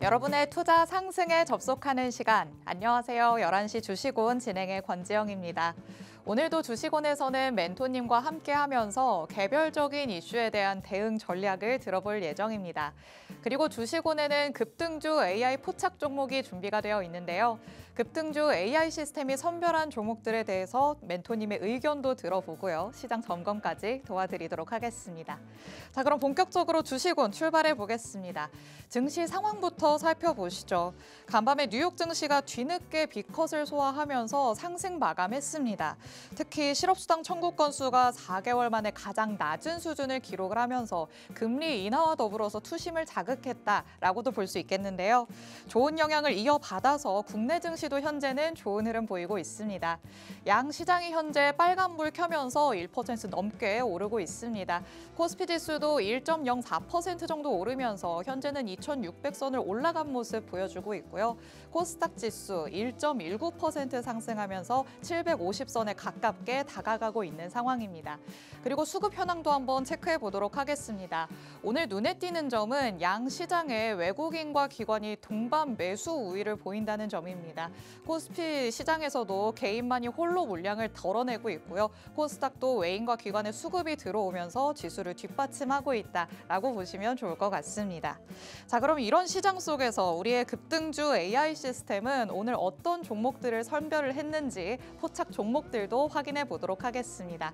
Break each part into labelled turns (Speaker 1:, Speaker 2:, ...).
Speaker 1: 여러분의 투자 상승에 접속하는 시간. 안녕하세요. 11시 주식온 진행의 권지영입니다. 오늘도 주식온에서는 멘토님과 함께하면서 개별적인 이슈에 대한 대응 전략을 들어볼 예정입니다. 그리고 주식온에는 급등주 AI 포착 종목이 준비가 되어 있는데요. 급등주 AI 시스템이 선별한 종목들에 대해서 멘토님의 의견도 들어보고요. 시장 점검까지 도와드리도록 하겠습니다. 자, 그럼 본격적으로 주식온 출발해 보겠습니다. 증시 상황부터 살펴보시죠. 간밤에 뉴욕 증시가 뒤늦게 B컷을 소화하면서 상승 마감했습니다. 특히 실업수당 청구 건수가 4개월 만에 가장 낮은 수준을 기록을 하면서 금리 인하와 더불어서 투심을 자극했다라고도 볼 수 있겠는데요. 좋은 영향을 이어받아서 국내 증시도 현재는 좋은 흐름 보이고 있습니다. 양 시장이 현재 빨간불 켜면서 1% 넘게 오르고 있습니다. 코스피 지수도 1.04% 정도 오르면서 현재는 2,600선을 올라간 모습 보여주고 있고요. 코스닥 지수 1.19% 상승하면서 750선에 가깝게 다가가고 있는 상황입니다. 그리고 수급 현황도 한번 체크해 보도록 하겠습니다. 오늘 눈에 띄는 점은 양 시장에 외국인과 기관이 동반 매수 우위를 보인다는 점입니다. 코스피 시장에서도 개인만이 홀로 물량을 덜어내고 있고요. 코스닥도 외인과 기관의 수급이 들어오면서 지수를 뒷받침하고 있다라고 보시면 좋을 것 같습니다. 자, 그럼 이런 시장 속에서 우리의 급등주 AI 시스템은 오늘 어떤 종목들을 선별을 했는지 포착 종목들도 확인해 보도록 하겠습니다.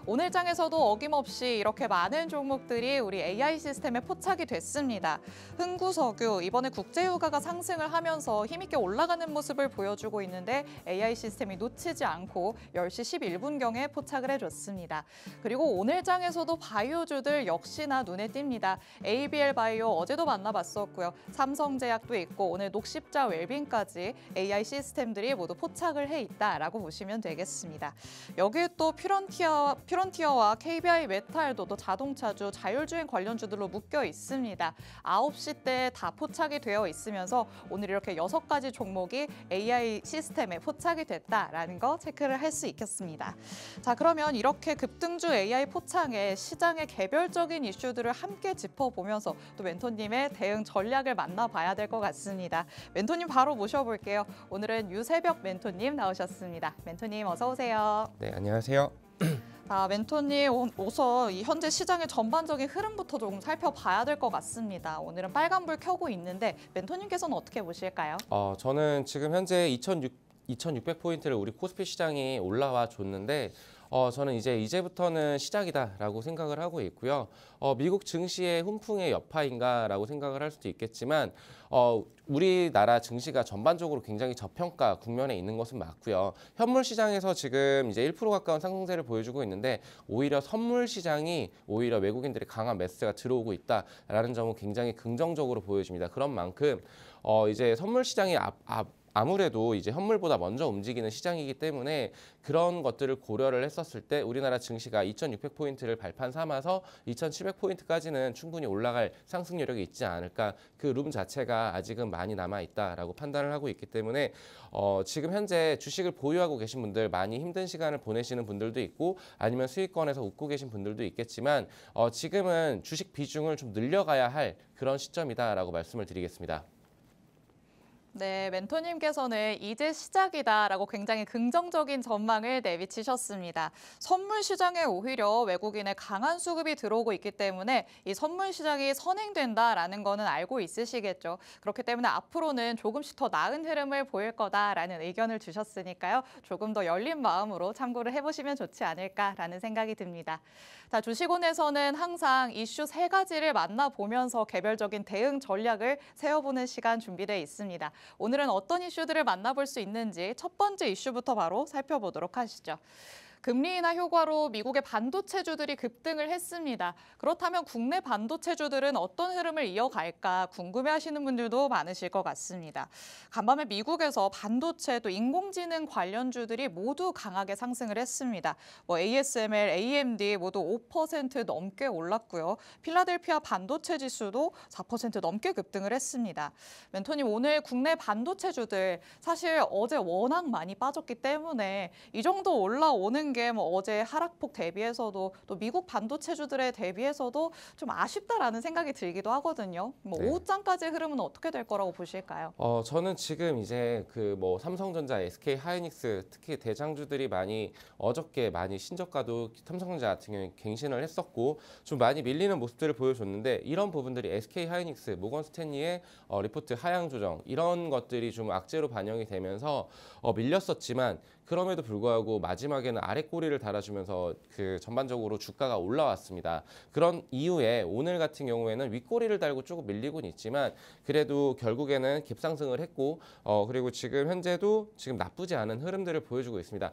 Speaker 1: 오늘 장에서도 어김없이 이렇게 많은 종목들이 우리 AI 시스템에 포착이 됐습니다. 흥구석유, 이번에 국제유가가 상승을 하면서 힘있게 올라가는 모습을 보여주고 있는데 AI 시스템이 놓치지 않고 10시 11분경에 포착을 해줬습니다. 그리고 오늘 장에서도 바이오주들 역시나 눈에 띕니다. ABL 바이오 어제도 만나봤었고요. 삼성제약도 있고 오늘 녹십자 웰빙까지 AI 시스템들이 모두 포착을 해 있다라고 보시면 되겠습니다. 여기에 또 퓨런티어와 KBI 메탈도 또 자동차주, 자율주행 관련주들로 묶여 있습니다. 9시 때 다 포착이 되어 있으면서 오늘 이렇게 6가지 종목이 AI 시스템에 포착이 됐다라는 거 체크를 할 수 있겠습니다. 자, 그러면 이렇게 급등주 AI 포착에 시장의 개별적인 이슈들을 함께 짚어보면서 또 멘토님의 대응 전략을 만나봐야 될 것 같습니다. 멘토님 바로 모셔볼게요. 오늘은 유세벽 멘토님 나오셨습니다. 멘토님 어서 오세요.
Speaker 2: 네, 안녕하세요.
Speaker 1: 자, 멘토님 우선 이 현재 시장의 전반적인 흐름부터 조금 살펴봐야 될 것 같습니다. 오늘은 빨간불 켜고 있는데 멘토님께서는 어떻게 보실까요?
Speaker 2: 저는 지금 현재 2,600포인트를 우리 코스피 시장이 올라와 줬는데 저는 이제부터는 시작이다라고 생각을 하고 있고요. 미국 증시의 훈풍의 여파인가라고 생각을 할 수도 있겠지만 우리나라 증시가 전반적으로 굉장히 저평가 국면에 있는 것은 맞고요. 현물 시장에서 지금 이제 1% 가까운 상승세를 보여주고 있는데 오히려 선물 시장이 오히려 외국인들의 강한 매수세가 들어오고 있다라는 점은 굉장히 긍정적으로 보여집니다. 그런 만큼 이제 선물 시장이 아무래도 이제 현물보다 먼저 움직이는 시장이기 때문에 그런 것들을 고려를 했었을 때 우리나라 증시가 2,600포인트를 발판 삼아서 2,700포인트까지는 충분히 올라갈 상승 여력이 있지 않을까. 그 룸 자체가 아직은 많이 남아있다라고 판단을 하고 있기 때문에 지금 현재 주식을 보유하고 계신 분들 많이 힘든 시간을 보내시는 분들도 있고 아니면 수익권에서 웃고 계신 분들도 있겠지만 지금은 주식 비중을 좀 늘려가야 할 그런 시점이다라고 말씀을 드리겠습니다.
Speaker 1: 네, 멘토님께서는 이제 시작이다라고 굉장히 긍정적인 전망을 내비치셨습니다. 선물 시장에 오히려 외국인의 강한 수급이 들어오고 있기 때문에 이 선물 시장이 선행된다라는 거는 알고 있으시겠죠. 그렇기 때문에 앞으로는 조금씩 더 나은 흐름을 보일 거다라는 의견을 주셨으니까요. 조금 더 열린 마음으로 참고를 해보시면 좋지 않을까라는 생각이 듭니다. 자, 주식원에서는 항상 이슈 3가지를 만나보면서 개별적인 대응 전략을 세워보는 시간 준비되어 있습니다. 오늘은 어떤 이슈들을 만나볼 수 있는지 첫 번째 이슈부터 바로 살펴보도록 하시죠. 금리 인하 효과로 미국의 반도체주들이 급등을 했습니다. 그렇다면 국내 반도체주들은 어떤 흐름을 이어갈까 궁금해하시는 분들도 많으실 것 같습니다. 간밤에 미국에서 반도체 또 인공지능 관련주들이 모두 강하게 상승을 했습니다. ASML, AMD 모두 5% 넘게 올랐고요. 필라델피아 반도체 지수도 4% 넘게 급등을 했습니다. 멘토님, 오늘 국내 반도체주들 사실 어제 워낙 많이 빠졌기 때문에 이 정도 올라오는 게 뭐 어제 하락폭 대비해서도 또 미국 반도체주들에 대비해서도 좀 아쉽다라는 생각이 들기도 하거든요. 뭐
Speaker 2: 네.
Speaker 1: 오후장까지의 흐름은 어떻게 될 거라고 보실까요?
Speaker 2: 저는 지금 이제 그 뭐 삼성전자, SK 하이닉스 특히 대장주들이 어저께 많이 신저가도 삼성전자 같은 경우에 갱신을 했었고 좀 많이 밀리는 모습들을 보여줬는데 이런 부분들이 SK 하이닉스, 모건 스탠리의 리포트 하향 조정 이런 것들이 좀 악재로 반영이 되면서 밀렸었지만 그럼에도 불구하고 마지막에는 아래 꼬리를 달아주면서 그 전반적으로 주가가 올라왔습니다. 그런 이후에 오늘 같은 경우에는 윗꼬리를 달고 조금 밀리곤 있지만 그래도 결국에는 갭상승을 했고 그리고 지금 현재도 지금 나쁘지 않은 흐름들을 보여주고 있습니다.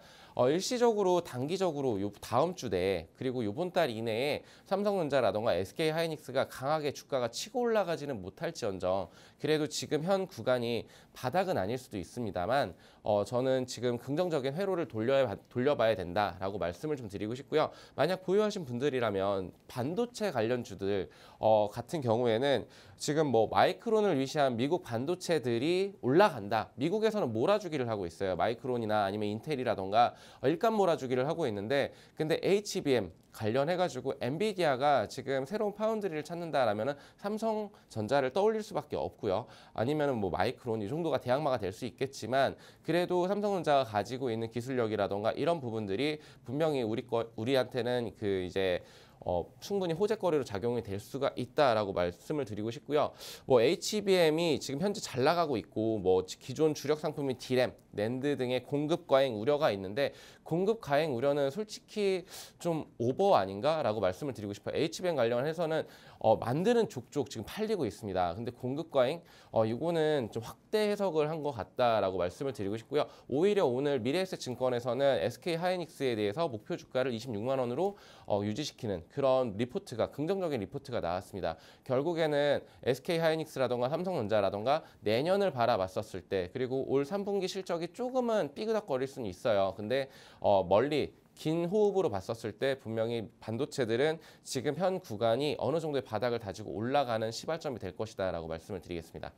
Speaker 2: 일시적으로 단기적으로 요 다음 주 내에 그리고 요번 달 이내에 삼성전자라던가 SK 하이닉스가 강하게 주가가 치고 올라가지는 못할지언정 그래도 지금 현 구간이 바닥은 아닐 수도 있습니다만 저는 지금 긍정적인 회로를 돌려봐야 된다라고 말씀을 좀 드리고 싶고요. 만약 보유하신 분들이라면 반도체 관련주들 같은 경우에는 지금 뭐 마이크론을 위시한 미국 반도체들이 올라간다. 미국에서는 몰아주기를 하고 있어요. 마이크론이나 아니면 인텔이라던가 일감 몰아주기를 하고 있는데 근데 HBM 관련해가지고 엔비디아가 지금 새로운 파운드리를 찾는다라면은 삼성전자를 떠올릴 수밖에 없고요. 아니면은 뭐 마이크론 이 정도가 대항마가 될 수 있겠지만 그래도 삼성전자가 가지고 있는 기술력이라던가 이런 부분들이 분명히 우리한테는 그 이제 충분히 호재거리로 작용이 될 수가 있다라고 말씀을 드리고 싶고요. 뭐 HBM이 지금 현재 잘 나가고 있고 뭐 기존 주력 상품인 D램, 낸드 등의 공급 과잉 우려가 있는데 공급 과잉 우려는 솔직히 좀 오버 아닌가라고 말씀을 드리고 싶어요. HBM 관련해서는 만드는 족족 지금 팔리고 있습니다. 근데 공급 과잉 이거는 좀 확대 해석을 한 것 같다라고 말씀을 드리고 싶고요. 오히려 오늘 미래에셋증권에서는 SK 하이닉스에 대해서 목표 주가를 26만 원으로 유지시키는 그런 리포트가 긍정적인 리포트가 나왔습니다. 결국에는 SK 하이닉스라던가 삼성전자라던가 내년을 바라봤었을 때 그리고 올 3분기 실적이 조금은 삐그덕거릴 수는 있어요. 근데 멀리 긴 호흡으로 봤었을 때 분명히 반도체들은 지금 현 구간이 어느 정도의 바닥을 다지고 올라가는 시발점이 될 것이다라고 말씀을 드리겠습니다.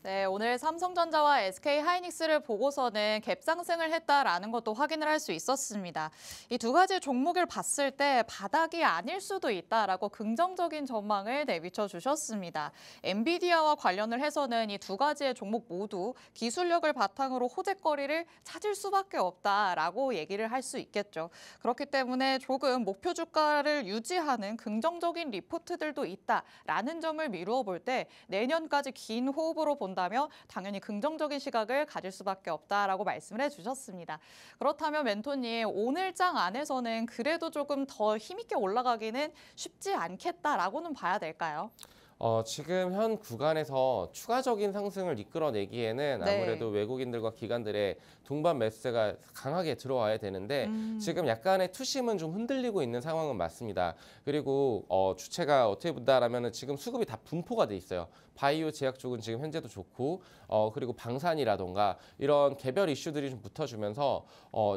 Speaker 1: 네, 오늘 삼성전자와 SK 하이닉스를 보고서는 갭상승을 했다라는 것도 확인을 할 수 있었습니다. 이 두 가지 종목을 봤을 때 바닥이 아닐 수도 있다라고 긍정적인 전망을 내비쳐 주셨습니다. 엔비디아와 관련을 해서는 이 두 가지의 종목 모두 기술력을 바탕으로 호재거리를 찾을 수밖에 없다라고 얘기를 할 수 있겠죠. 그렇기 때문에 조금 목표 주가를 유지하는 긍정적인 리포트들도 있다라는 점을 미루어 볼 때 내년까지 긴 호흡으로 본다면 당연히 긍정적인 시각을 가질 수밖에 없다라고 말씀을 해주셨습니다. 그렇다면 멘토님 오늘장 안에서는 그래도 조금 더 힘있게 올라가기는 쉽지 않겠다라고는 봐야 될까요?
Speaker 2: 지금 현 구간에서 추가적인 상승을 이끌어내기에는
Speaker 1: 네.
Speaker 2: 아무래도 외국인들과 기관들의 동반 매수세가 강하게 들어와야 되는데 지금 약간의 투심은 좀 흔들리고 있는 상황은 맞습니다. 그리고 주체가 어떻게 본다라면은 지금 수급이 다 분포가 돼 있어요. 바이오 제약 쪽은 지금 현재도 좋고 그리고 방산이라던가 이런 개별 이슈들이 좀 붙어주면서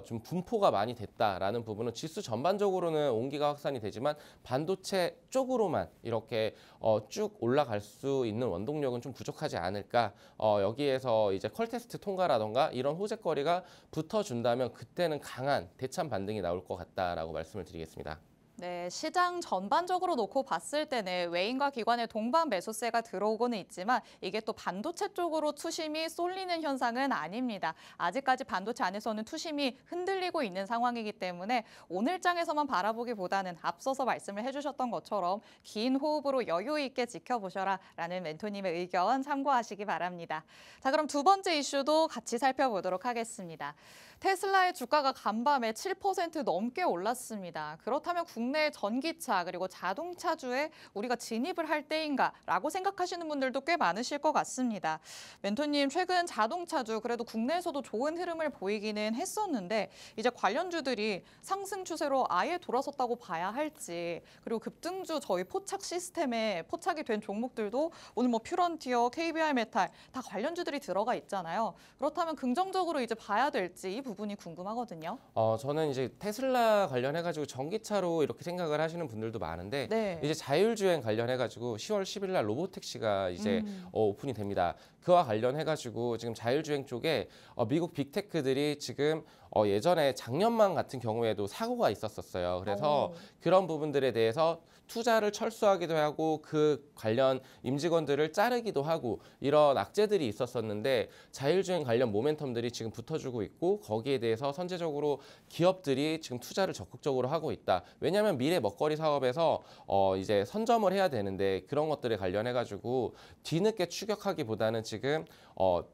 Speaker 2: 좀 분포가 많이 됐다라는 부분은 지수 전반적으로는 온기가 확산이 되지만 반도체 쪽으로만 이렇게 쭉 올라갈 수 있는 원동력은 좀 부족하지 않을까. 여기에서 이제 컬 테스트 통과라던가 이런 호재거리가 붙어준다면 그때는 강한 대참 반등이 나올 것 같다라고 말씀을 드리겠습니다.
Speaker 1: 네, 시장 전반적으로 놓고 봤을 때는 외인과 기관의 동반 매수세가 들어오고는 있지만 이게 또 반도체 쪽으로 투심이 쏠리는 현상은 아닙니다. 아직까지 반도체 안에서는 투심이 흔들리고 있는 상황이기 때문에 오늘장에서만 바라보기보다는 앞서서 말씀을 해주셨던 것처럼 긴 호흡으로 여유 있게 지켜보셔라 라는 멘토님의 의견 참고하시기 바랍니다. 자, 그럼 두 번째 이슈도 같이 살펴보도록 하겠습니다. 테슬라의 주가가 간밤에 7% 넘게 올랐습니다. 그렇다면 국내 전기차 그리고 자동차주에 우리가 진입을 할 때인가라고 생각하시는 분들도 꽤 많으실 것 같습니다. 멘토님, 최근 자동차주 그래도 국내에서도 좋은 흐름을 보이기는 했었는데 이제 관련주들이 상승 추세로 아예 돌아섰다고 봐야 할지 그리고 급등주 저희 포착 시스템에 포착이 된 종목들도 오늘 뭐 퓨런티어, KBR 메탈 다 관련주들이 들어가 있잖아요. 그렇다면 긍정적으로 이제 봐야 될지 이 부분 부분이 궁금하거든요.
Speaker 2: 저는 이제 테슬라 관련해가지고 전기차로 이렇게 생각을 하시는 분들도 많은데
Speaker 1: 네.
Speaker 2: 이제 자율주행 관련해가지고 10월 10일 날 로보택시가 이제 오픈이 됩니다. 그와 관련해가지고 지금 자율주행 쪽에 미국 빅테크들이 지금 예전에 작년만 같은 경우에도 사고가 있었어요. 그래서 그런 부분들에 대해서 투자를 철수하기도 하고 그 관련 임직원들을 자르기도 하고 이런 악재들이 있었었는데 자율주행 관련 모멘텀들이 지금 붙어주고 있고 거기에 대해서 선제적으로 기업들이 지금 투자를 적극적으로 하고 있다. 왜냐하면 미래 먹거리 사업에서 이제 선점을 해야 되는데 그런 것들에 관련해가지고 뒤늦게 추격하기보다는 지금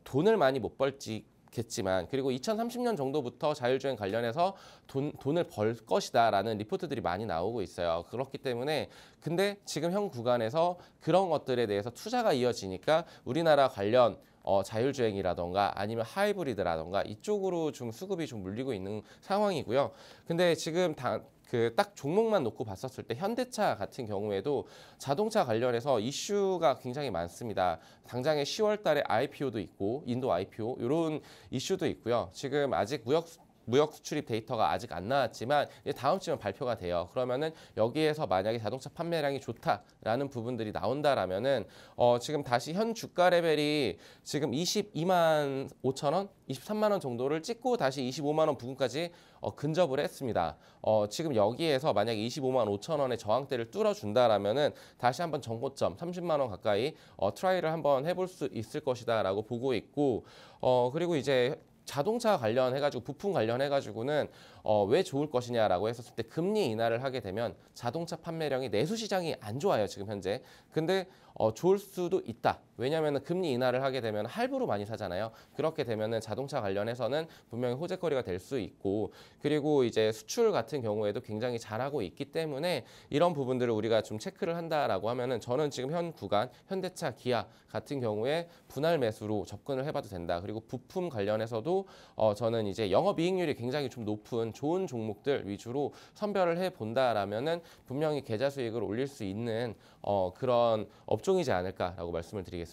Speaker 2: 돈을 많이 못 벌지 겠지만 그리고 2030년 정도부터 자율주행 관련해서 돈을 벌 것이다라는 리포트들이 많이 나오고 있어요. 그렇기 때문에 근데 지금 현 구간에서 그런 것들에 대해서 투자가 이어지니까 우리나라 관련 자율주행이라던가 아니면 하이브리드라던가 이쪽으로 좀 수급이 좀 몰리고 있는 상황이고요. 근데 지금 딱 종목만 놓고 봤었을 때 현대차 같은 경우에도 자동차 관련해서 이슈가 굉장히 많습니다. 당장에 10월 달에 IPO도 있고 인도 IPO 이런 이슈도 있고요. 지금 아직 무역 수출입 데이터가 아직 안 나왔지만 이제 다음 주면 발표가 돼요. 그러면은 여기에서 만약에 자동차 판매량이 좋다라는 부분들이 나온다라면은 지금 다시 현 주가 레벨이 지금 22만 5천 원, 23만 원 정도를 찍고 다시 25만 원 부근까지 근접을 했습니다. 지금 여기에서 만약에 25만 5천 원의 저항대를 뚫어준다라면은 다시 한번 정고점 30만 원 가까이 트라이를 한번 해볼 수 있을 것이다라고 보고 있고 그리고 이제 자동차 관련해가지고 부품 관련해가지고는 왜 좋을 것이냐라고 했었을 때 금리 인하를 하게 되면 자동차 판매량이 내수 시장이 안 좋아요 지금 현재. 근데 좋을 수도 있다. 왜냐하면 금리 인하를 하게 되면 할부로 많이 사잖아요. 그렇게 되면은 자동차 관련해서는 분명히 호재거리가 될 수 있고 그리고 이제 수출 같은 경우에도 굉장히 잘하고 있기 때문에 이런 부분들을 우리가 좀 체크를 한다라고 하면은 저는 지금 현 구간 현대차, 기아 같은 경우에 분할 매수로 접근을 해봐도 된다. 그리고 부품 관련해서도 저는 이제 영업이익률이 굉장히 좀 높은 좋은 종목들 위주로 선별을 해 본다라면은 분명히 계좌 수익을 올릴 수 있는 그런 업종이지 않을까라고 말씀을 드리겠습니다.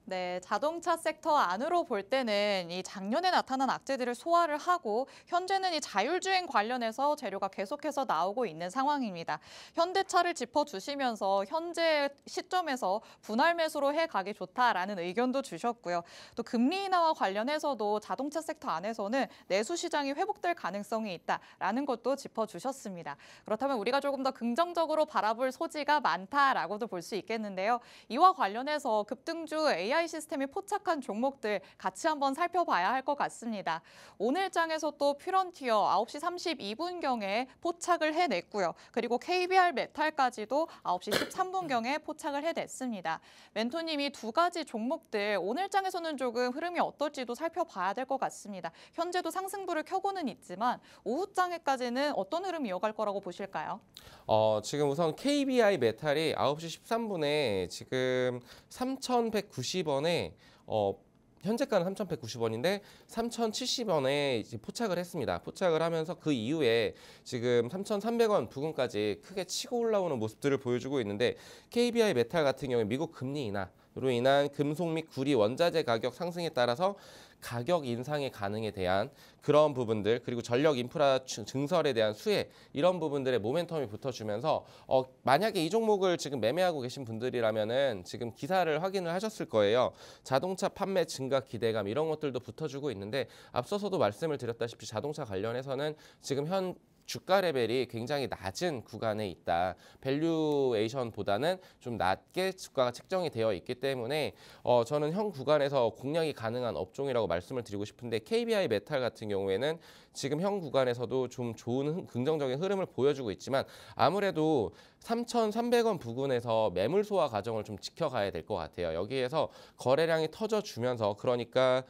Speaker 1: 네, 자동차 섹터 안으로 볼 때는 이 작년에 나타난 악재들을 소화를 하고 현재는 이 자율주행 관련해서 재료가 계속해서 나오고 있는 상황입니다. 현대차를 짚어주시면서 현재 시점에서 분할 매수로 해가기 좋다라는 의견도 주셨고요. 또 금리 인하와 관련해서도 자동차 섹터 안에서는 내수 시장이 회복될 가능성이 있다라는 것도 짚어주셨습니다. 그렇다면 우리가 조금 더 긍정적으로 바라볼 소지가 많다라고도 볼 수 있겠는데요. 이와 관련해서 급등주 AI 시스템이 포착한 종목들 같이 한번 살펴봐야 할 것 같습니다. 오늘 장에서 또 퓨런티어 9시 32분경에 포착을 해냈고요. 그리고 KBR 메탈까지도 9시 13분경에 포착을 해냈습니다. 멘토님이 두 가지 종목들 오늘 장에서는 조금 흐름이 어떨지도 살펴봐야 될 것 같습니다. 현재도 상승부를 켜고는 있지만 오후 장에까지는 어떤 흐름 이어갈 거라고 보실까요?
Speaker 2: 지금 우선 KBI 메탈이 9시 13분에 지금 3,190원에 현재가는 3,190원인데 3,070원에 이제 포착을 했습니다. 포착을 하면서 그 이후에 지금 3,300원 부근까지 크게 치고 올라오는 모습들을 보여주고 있는데 KBI 메탈 같은 경우에 미국 금리 인하로 인한 금속 및 구리 원자재 가격 상승에 따라서 가격 인상의 가능에 대한 그런 부분들 그리고 전력 인프라 증설에 대한 수혜 이런 부분들의 모멘텀이 붙어주면서 만약에 이 종목을 지금 매매하고 계신 분들이라면은 지금 기사를 확인을 하셨을 거예요. 자동차 판매 증가 기대감 이런 것들도 붙어주고 있는데 앞서서도 말씀을 드렸다시피 자동차 관련해서는 지금 현 주가 레벨이 굉장히 낮은 구간에 있다. 밸류에이션보다는 좀 낮게 주가가 책정이 되어 있기 때문에 저는 현 구간에서 공략이 가능한 업종이라고 말씀을 드리고 싶은데 KBI 메탈 같은 경우에는 지금 현 구간에서도 좀 좋은 긍정적인 흐름을 보여주고 있지만 아무래도 3,300원 부근에서 매물 소화 과정을 좀 지켜가야 될 것 같아요. 여기에서 거래량이 터져주면서 그러니까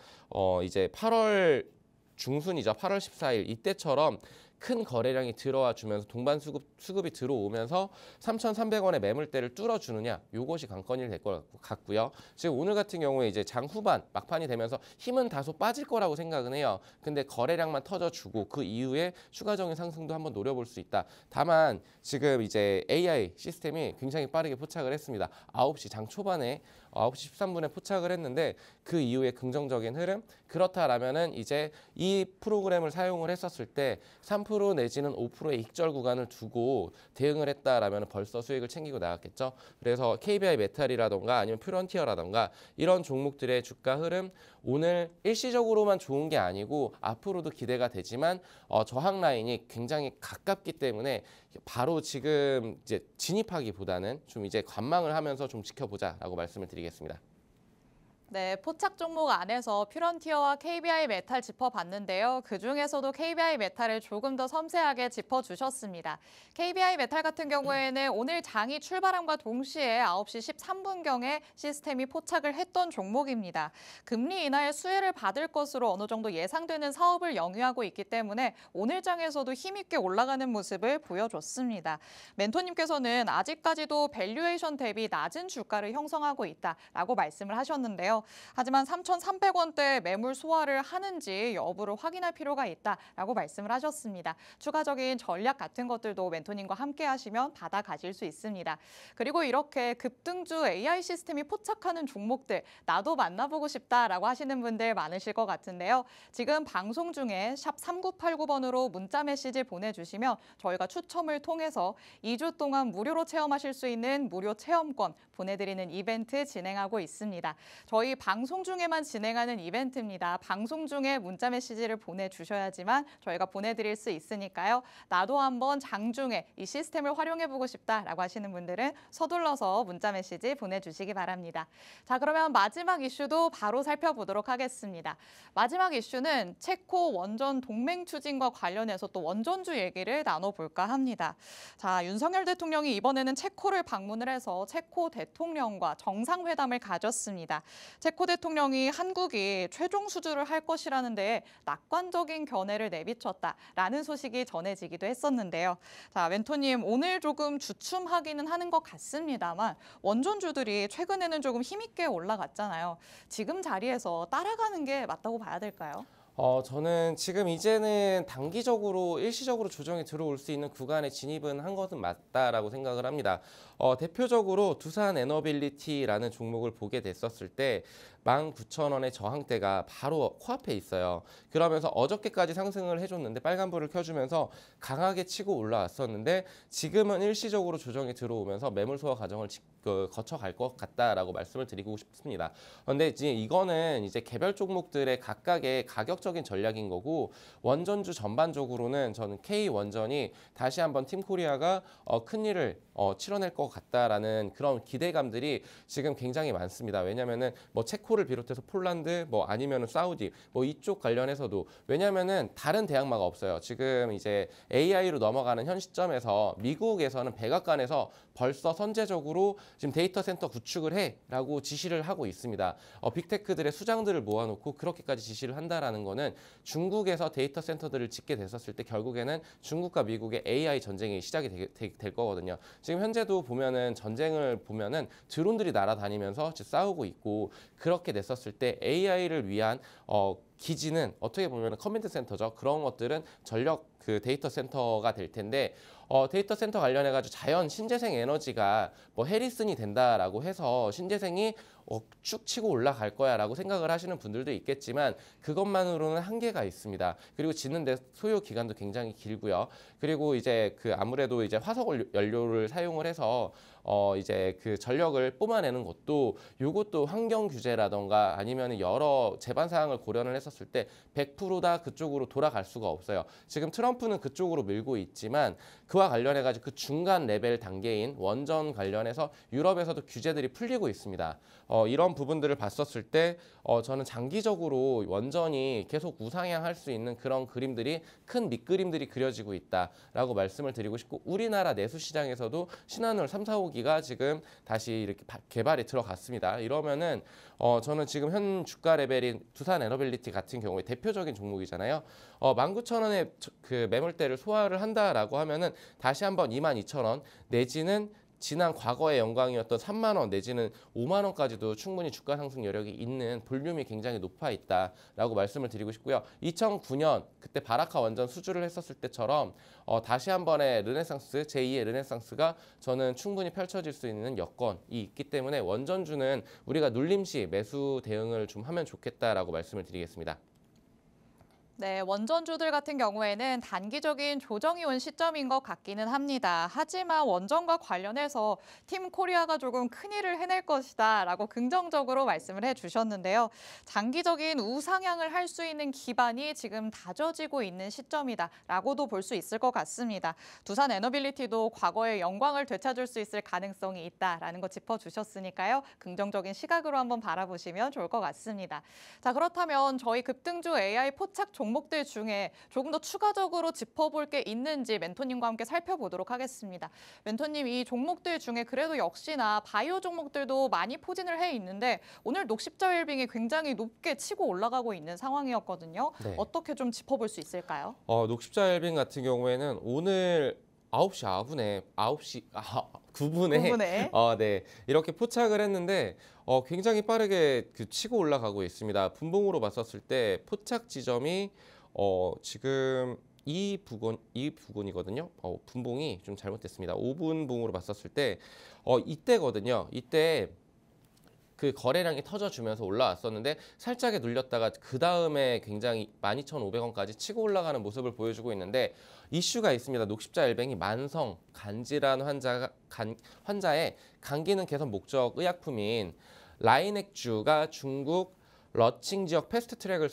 Speaker 2: 이제 8월 중순이죠. 8월 14일 이때처럼 큰 거래량이 들어와 주면서 동반 수급이 들어오면서 3,300원의 매물대를 뚫어주느냐, 요것이 관건이 될 것 같고요. 지금 오늘 같은 경우에 이제 장 후반 막판이 되면서 힘은 다소 빠질 거라고 생각은 해요. 근데 거래량만 터져주고 그 이후에 추가적인 상승도 한번 노려볼 수 있다. 다만 지금 이제 AI 시스템이 굉장히 빠르게 포착을 했습니다. 9시 장 초반에 9시 13분에 포착을 했는데 그 이후에 긍정적인 흐름, 그렇다라면은 이제 이 프로그램을 사용을 했었을 때 3% 내지는 5%의 익절 구간을 두고 대응을 했다라면 벌써 수익을 챙기고 나갔겠죠. 그래서 KBI 메탈이라던가 아니면 퓨런티어라던가 이런 종목들의 주가 흐름 오늘 일시적으로만 좋은 게 아니고 앞으로도 기대가 되지만 저항 라인이 굉장히 가깝기 때문에 바로 지금 이제 진입하기보다는 좀 이제 관망을 하면서 좀 지켜보자라고 말씀을 드리겠습니다.
Speaker 1: 네, 포착 종목 안에서 퓨런티어와 KBI 메탈 짚어봤는데요. 그중에서도 KBI 메탈을 조금 더 섬세하게 짚어주셨습니다. KBI 메탈 같은 경우에는 오늘 장이 출발함과 동시에 9시 13분경에 시스템이 포착을 했던 종목입니다. 금리 인하의 수혜를 받을 것으로 어느 정도 예상되는 사업을 영위하고 있기 때문에 오늘 장에서도 힘있게 올라가는 모습을 보여줬습니다. 멘토님께서는 아직까지도 밸류에이션 대비 낮은 주가를 형성하고 있다라고 말씀을 하셨는데요. 하지만 3,300원대 매물 소화를 하는지 여부를 확인할 필요가 있다라고 말씀을 하셨습니다. 추가적인 전략 같은 것들도 멘토님과 함께 하시면 받아가실 수 있습니다. 그리고 이렇게 급등주 AI 시스템이 포착하는 종목들 나도 만나보고 싶다라고 하시는 분들 많으실 것 같은데요. 지금 방송 중에 샵 3989번으로 문자 메시지 보내주시면 저희가 추첨을 통해서 2주 동안 무료로 체험하실 수 있는 무료 체험권 보내드리는 이벤트 진행하고 있습니다. 저희 방송 중에만 진행하는 이벤트입니다. 방송 중에 문자 메시지를 보내주셔야지만 저희가 보내드릴 수 있으니까요. 나도 한번 장중에 이 시스템을 활용해보고 싶다라고 하시는 분들은 서둘러서 문자 메시지 보내주시기 바랍니다. 자, 그러면 마지막 이슈도 바로 살펴보도록 하겠습니다. 마지막 이슈는 체코 원전 동맹 추진과 관련해서 또 원전주 얘기를 나눠볼까 합니다. 자, 윤석열 대통령이 이번에는 체코를 방문을 해서 체코 대통령과 정상회담을 가졌습니다. 체코 대통령이 한국이 최종 수주를 할 것이라는 데에 낙관적인 견해를 내비쳤다라는 소식이 전해지기도 했었는데요. 자, 멘토님 오늘 조금 주춤하기는 하는 것 같습니다만 원전주들이 최근에는 조금 힘있게 올라갔잖아요. 지금 자리에서 따라가는 게 맞다고 봐야 될까요?
Speaker 2: 저는 지금 이제는 단기적으로 일시적으로 조정이 들어올 수 있는 구간에 진입은 한 것은 맞다라고 생각을 합니다. 대표적으로 두산 에너빌리티라는 종목을 보게 됐었을 때 19,000원의 저항대가 바로 코앞에 있어요. 그러면서 어저께까지 상승을 해줬는데 빨간불을 켜주면서 강하게 치고 올라왔었는데 지금은 일시적으로 조정이 들어오면서 매물 소화 과정을 거쳐갈 것 같다라고 말씀을 드리고 싶습니다. 그런데 이거는 이제 개별 종목들의 각각의 가격적인 전략인 거고 원전주 전반적으로는 저는 K원전이 다시 한번 팀코리아가 큰 일을 치러낼 것 같다라는 그런 기대감들이 지금 굉장히 많습니다. 왜냐면은 뭐 체코를 비롯해서 폴란드 뭐 아니면은 사우디 뭐 이쪽 관련해서도 왜냐면은 다른 대항마가 없어요. 지금 이제 AI로 넘어가는 현 시점에서 미국에서는 백악관에서 벌써 선제적으로 지금 데이터 센터 구축을 해라고 지시를 하고 있습니다. 빅테크들의 수장들을 모아놓고 그렇게까지 지시를 한다라는 거는 중국에서 데이터 센터들을 짓게 됐었을 때 결국에는 중국과 미국의 AI 전쟁이 시작이 될 거거든요. 지금 현재도 보면은 전쟁을 보면은 드론들이 날아다니면서 싸우고 있고 그렇게 됐었을 때 AI를 위한 기지는 어떻게 보면 커맨드 센터죠. 그런 것들은 전력 그 데이터 센터가 될 텐데 데이터 센터 관련해가지고 자연 신재생 에너지가 뭐 해리슨이 된다라고 해서 신재생이 쭉 치고 올라갈 거야라고 생각을 하시는 분들도 있겠지만 그것만으로는 한계가 있습니다. 그리고 짓는데 소요 기간도 굉장히 길고요. 그리고 이제 그 아무래도 이제 화석 연료를 사용을 해서 이제 그 전력을 뽑아내는 것도 요것도 환경 규제라던가 아니면 여러 제반 사항을 고려를 했었을 때 100%다 그쪽으로 돌아갈 수가 없어요. 지금 트럼프는 그쪽으로 밀고 있지만 그와 관련해가지고 그 중간 레벨 단계인 원전 관련해서 유럽에서도 규제들이 풀리고 있습니다. 이런 부분들을 봤었을 때 저는 장기적으로 원전이 계속 우상향할 수 있는 그런 그림들이 큰 밑그림들이 그려지고 있다라고 말씀을 드리고 싶고 우리나라 내수 시장에서도 신한울 3, 4호기 종목이가 지금 다시 이렇게 개발이 들어갔습니다. 이러면은 저는 지금 현 주가 레벨인 두산 에너빌리티 같은 경우에 대표적인 종목이잖아요. 19,000원의 그 매물대를 소화를 한다라고 하면은 다시 한번 22,000원 내지는 지난 과거의 영광이었던 3만 원 내지는 5만 원까지도 충분히 주가 상승 여력이 있는 볼륨이 굉장히 높아 있다라고 말씀을 드리고 싶고요. 2009년 그때 바라카 원전 수주를 했었을 때처럼 다시 한 번의 르네상스, 제2의 르네상스가 저는 충분히 펼쳐질 수 있는 여건이 있기 때문에 원전주는 우리가 눌림시 매수 대응을 좀 하면 좋겠다라고 말씀을 드리겠습니다.
Speaker 1: 네, 원전주들 같은 경우에는 단기적인 조정이 온 시점인 것 같기는 합니다. 하지만 원전과 관련해서 팀 코리아가 조금 큰일을 해낼 것이다 라고 긍정적으로 말씀을 해주셨는데요. 장기적인 우상향을 할 수 있는 기반이 지금 다져지고 있는 시점이다 라고도 볼 수 있을 것 같습니다. 두산 에너빌리티도 과거의 영광을 되찾을 수 있을 가능성이 있다라는 거 짚어주셨으니까요. 긍정적인 시각으로 한번 바라보시면 좋을 것 같습니다. 자, 그렇다면 저희 급등주 AI 포착 종목들 중에 조금 더 추가적으로 짚어볼 게 있는지 멘토님과 함께 살펴보도록 하겠습니다. 멘토님, 이 종목들 중에 그래도 역시나 바이오 종목들도 많이 포진을 해 있는데 오늘 녹십자 웰빙이 굉장히 높게 치고 올라가고 있는 상황이었거든요.
Speaker 2: 네.
Speaker 1: 어떻게 좀 짚어볼 수 있을까요?
Speaker 2: 녹십자 웰빙 같은 경우에는 오늘 9시 9분에 네, 이렇게 포착을 했는데 굉장히 빠르게 치고 올라가고 있습니다. 분봉으로 봤었을 때 포착 지점이 지금 이 부근이거든요. 분봉이 좀 잘못됐습니다. 5분봉으로 봤었을 때 이때거든요. 이때 그 거래량이 터져주면서 올라왔었는데 살짝에 눌렸다가 그 다음에 굉장히 12,500원까지 치고 올라가는 모습을 보여주고 있는데 이슈가 있습니다. 녹십자 엘뱅이 만성 간질환 환자의 감기능 개선 목적 의약품인 라이넥주가 중국 러칭 지역 패스트트랙에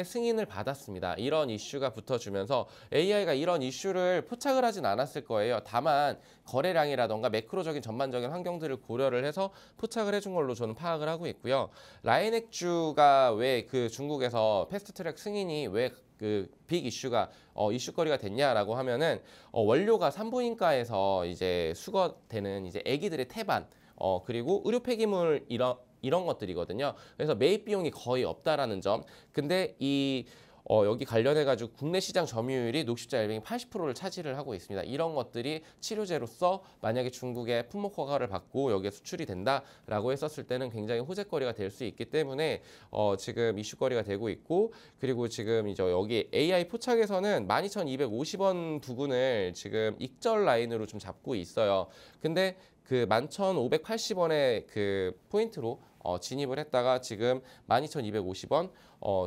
Speaker 2: 승인을 받았습니다. 이런 이슈가 붙어주면서 AI가 이런 이슈를 포착을 하진 않았을 거예요. 다만 거래량이라던가 매크로적인 전반적인 환경들을 고려를 해서 포착을 해준 걸로 저는 파악을 하고 있고요. 라이넥주가 왜 그 중국에서 패스트트랙 승인이 왜 그 빅 이슈가 이슈거리가 됐냐라고 하면은 원료가 산부인과에서 이제 수거되는 이제 아기들의 태반 그리고 의료 폐기물 이런 것들이거든요. 그래서 매입 비용이 거의 없다라는 점. 근데 여기 관련해가지고 국내 시장 점유율이 녹십자 엘뱅이 80%를 차지를 하고 있습니다. 이런 것들이 치료제로서 만약에 중국의 품목 허가를 받고 여기에 수출이 된다라고 했었을 때는 굉장히 호재거리가 될 수 있기 때문에 지금 이슈거리가 되고 있고 그리고 지금 이제 여기 AI 포착에서는 12,250원 부근을 지금 익절 라인으로 좀 잡고 있어요. 근데 그 11,580원의 그 포인트로 진입을 했다가 지금 12,250원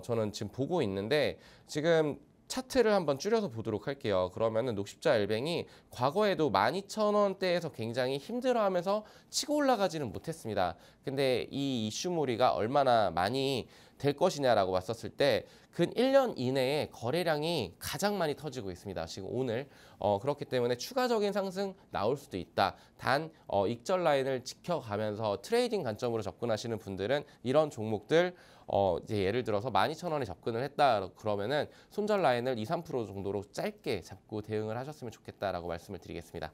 Speaker 2: 저는 지금 보고 있는데 지금 차트를 한번 줄여서 보도록 할게요. 그러면은 녹십자 엘뱅이 과거에도 12,000원대에서 굉장히 힘들어하면서 치고 올라가지는 못했습니다. 근데 이 이슈몰이가 얼마나 많이 될 것이냐라고 봤었을 때 근 1년 이내에 거래량이 가장 많이 터지고 있습니다. 지금 오늘 그렇기 때문에 추가적인 상승 나올 수도 있다. 단 익절 라인을 지켜가면서 트레이딩 관점으로 접근하시는 분들은 이런 종목들 이제 예를 들어서 12,000원에 접근을 했다 그러면은 손절 라인을 2, 3% 정도로 짧게 잡고 대응을 하셨으면 좋겠다라고 말씀을 드리겠습니다.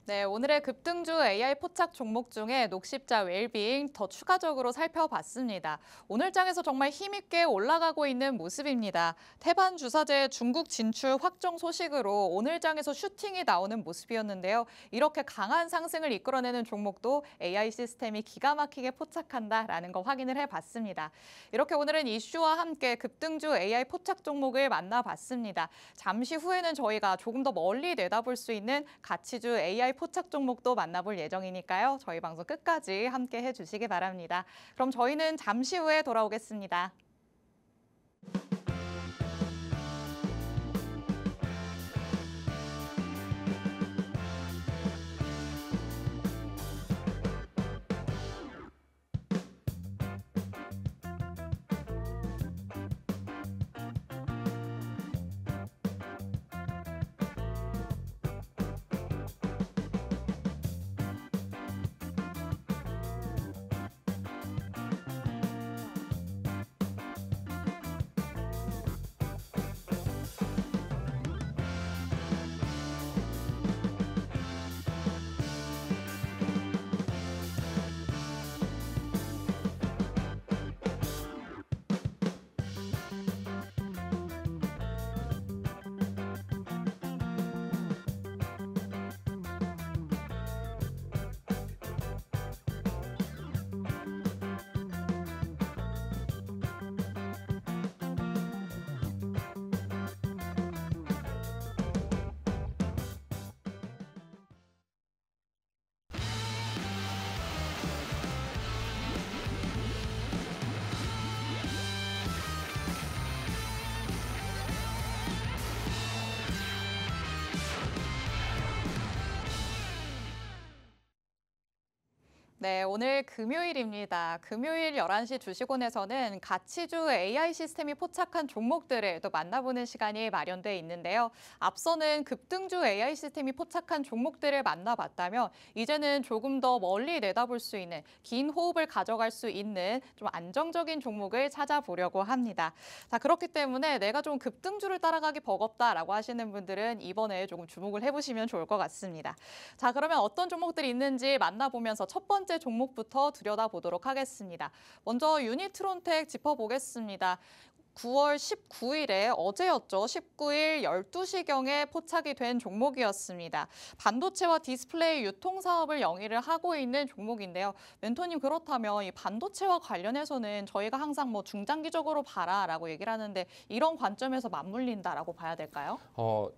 Speaker 1: 네, 오늘의 급등주 AI 포착 종목 중에 녹십자 웰빙 더 추가적으로 살펴봤습니다. 오늘 장에서 정말 힘있게 올라가고 있는 모습입니다. 태반 주사제 중국 진출 확정 소식으로 오늘 장에서 슈팅이 나오는 모습이었는데요. 이렇게 강한 상승을 이끌어내는 종목도 AI 시스템이 기가 막히게 포착한다라는 거 확인을 해봤습니다. 이렇게 오늘은 이슈와 함께 급등주 AI 포착 종목을 만나봤습니다. 잠시 후에는 저희가 조금 더 멀리 내다볼 수 있는 가치주 AI 포착 종목도 만나볼 예정이니까요. 저희 방송 끝까지 함께 해주시기 바랍니다. 그럼 저희는 잠시 후에 돌아오겠습니다. 네, 오늘 금요일입니다. 금요일 11시 주식원에서는 가치주 AI 시스템이 포착한 종목들을 또 만나보는 시간이 마련돼 있는데요. 앞서는 급등주 AI 시스템이 포착한 종목들을 만나봤다면 이제는 조금 더 멀리 내다볼 수 있는 긴 호흡을 가져갈 수 있는 좀 안정적인 종목을 찾아보려고 합니다. 자, 그렇기 때문에 내가 좀 급등주를 따라가기 버겁다라고 하시는 분들은 이번에 조금 주목을 해보시면 좋을 것 같습니다. 자, 그러면 어떤 종목들이 있는지 만나보면서 첫 번째 종목부터 들여다보도록 하겠습니다. 먼저 유니트론텍 짚어보겠습니다. 9월 19일에 어제였죠. 19일 12시경에 포착이 된 종목이었습니다. 반도체와 디스플레이 유통 사업을 영위를 하고 있는 종목인데요. 멘토님 그렇다면 이 반도체와 관련해서는 저희가 항상 뭐 중장기적으로 봐라라고 얘기를 하는데 이런 관점에서 맞물린다라고 봐야 될까요?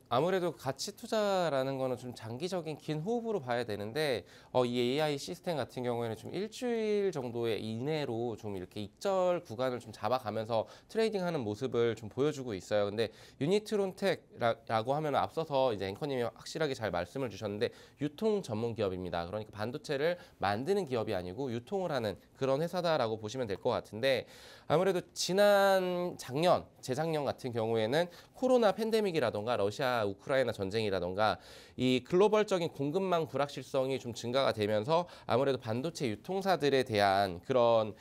Speaker 2: 아무래도 가치 투자라는 거는 좀 장기적인 긴 호흡으로 봐야 되는데 이 AI 시스템 같은 경우에는 좀 일주일 정도의 이내로 좀 이렇게 익절 구간을 좀 잡아가면서 트레이딩 하는 모습을 좀 보여주고 있어요. 근데 유니트론텍라고 하면 앞서서 이제 앵커님이 확실하게 잘 말씀을 주셨는데 유통 전문 기업입니다. 그러니까 반도체를 만드는 기업이 아니고 유통을 하는 그런 회사다라고 보시면 될 것 같은데 아무래도 작년, 재작년 같은 경우에는 코로나 팬데믹이라던가 러시아 우크라이나 전쟁이라던가 이 글로벌적인 공급망 불확실성이 좀 증가가 되면서 아무래도 반도체 유통사들에 대한 그런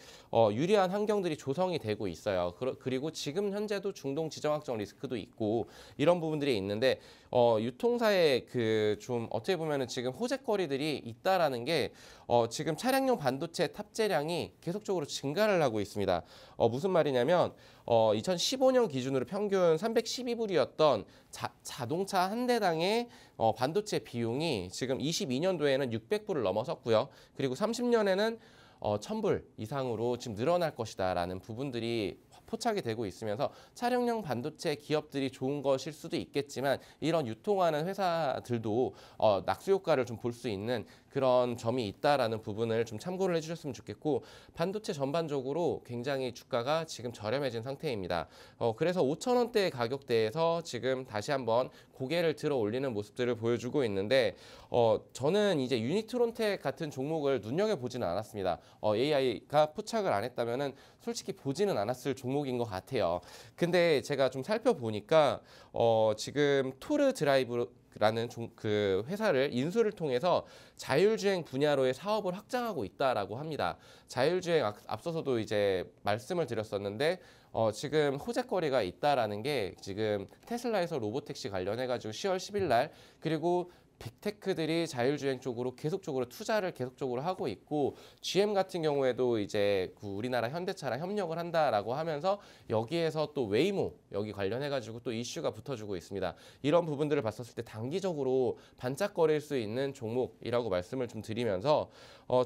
Speaker 2: 유리한 환경들이 조성이 되고 있어요. 그리고 지금 현재도 중동 지정학적 리스크도 있고 이런 부분들이 있는데 유통사의 그 좀 어떻게 보면은 지금 호재거리들이 있다라는 게 지금 차량용 반도체 탑재량이 계속적으로 증가를 하고 있습니다. 무슨 말이냐면 2015년 기준으로 평균 312불이었던 자동차 한 대당의 반도체 비용이 지금 22년도에는 600불을 넘어섰고요. 그리고 30년에는 1000불 이상으로 지금 늘어날 것이다라는 부분들이 포착이 되고 있으면서 차량용 반도체 기업들이 좋은 것일 수도 있겠지만 이런 유통하는 회사들도 낙수 효과를 좀 볼 수 있는 그런 점이 있다라는 부분을 좀 참고를 해주셨으면 좋겠고 반도체 전반적으로 굉장히 주가가 지금 저렴해진 상태입니다. 그래서 5,000원대 가격대에서 지금 다시 한번 고개를 들어 올리는 모습들을 보여주고 있는데 저는 이제 유니트론텍 같은 종목을 눈여겨보지는 않았습니다. AI가 포착을 안 했다면은 솔직히 보지는 않았을 종목인 것 같아요. 근데 제가 좀 살펴보니까 지금 토르 드라이브라는 그 회사를 인수를 통해서 자율주행 분야로의 사업을 확장하고 있다라고 합니다. 자율주행 앞서서도 이제 말씀을 드렸었는데 지금 호재거리가 있다라는 게 지금 테슬라에서 로보택시 관련해가지고 10월 10일 날 그리고 빅테크들이 자율주행 쪽으로 계속적으로 투자를 계속적으로 하고 있고 GM 같은 경우에도 이제 그 우리나라 현대차랑 협력을 한다라고 하면서 여기에서 또 웨이모 여기 관련해가지고 또 이슈가 붙어주고 있습니다. 이런 부분들을 봤었을 때 단기적으로 반짝거릴 수 있는 종목이라고 말씀을 좀 드리면서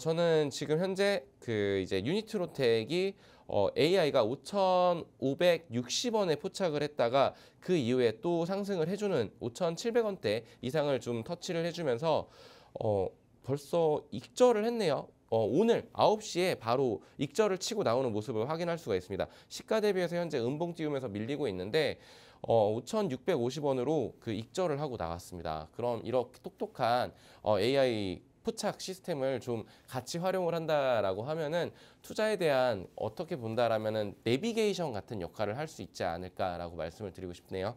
Speaker 2: 저는 지금 현재 그 이제 유니트로텍이 AI가 5,560원에 포착을 했다가 그 이후에 또 상승을 해주는 5,700원대 이상을 좀 터치를 해주면서 벌써 익절을 했네요. 오늘 9시에 바로 익절을 치고 나오는 모습을 확인할 수가 있습니다. 시가 대비해서 현재 음봉 띄우면서 밀리고 있는데 5,650원으로 그 익절을 하고 나갔습니다. 그럼 이렇게 똑똑한 AI 포착 시스템을 좀 같이 활용을 한다라고 하면은 투자에 대한 어떻게 본다라면은 내비게이션 같은 역할을 할 수 있지 않을까라고 말씀을 드리고 싶네요.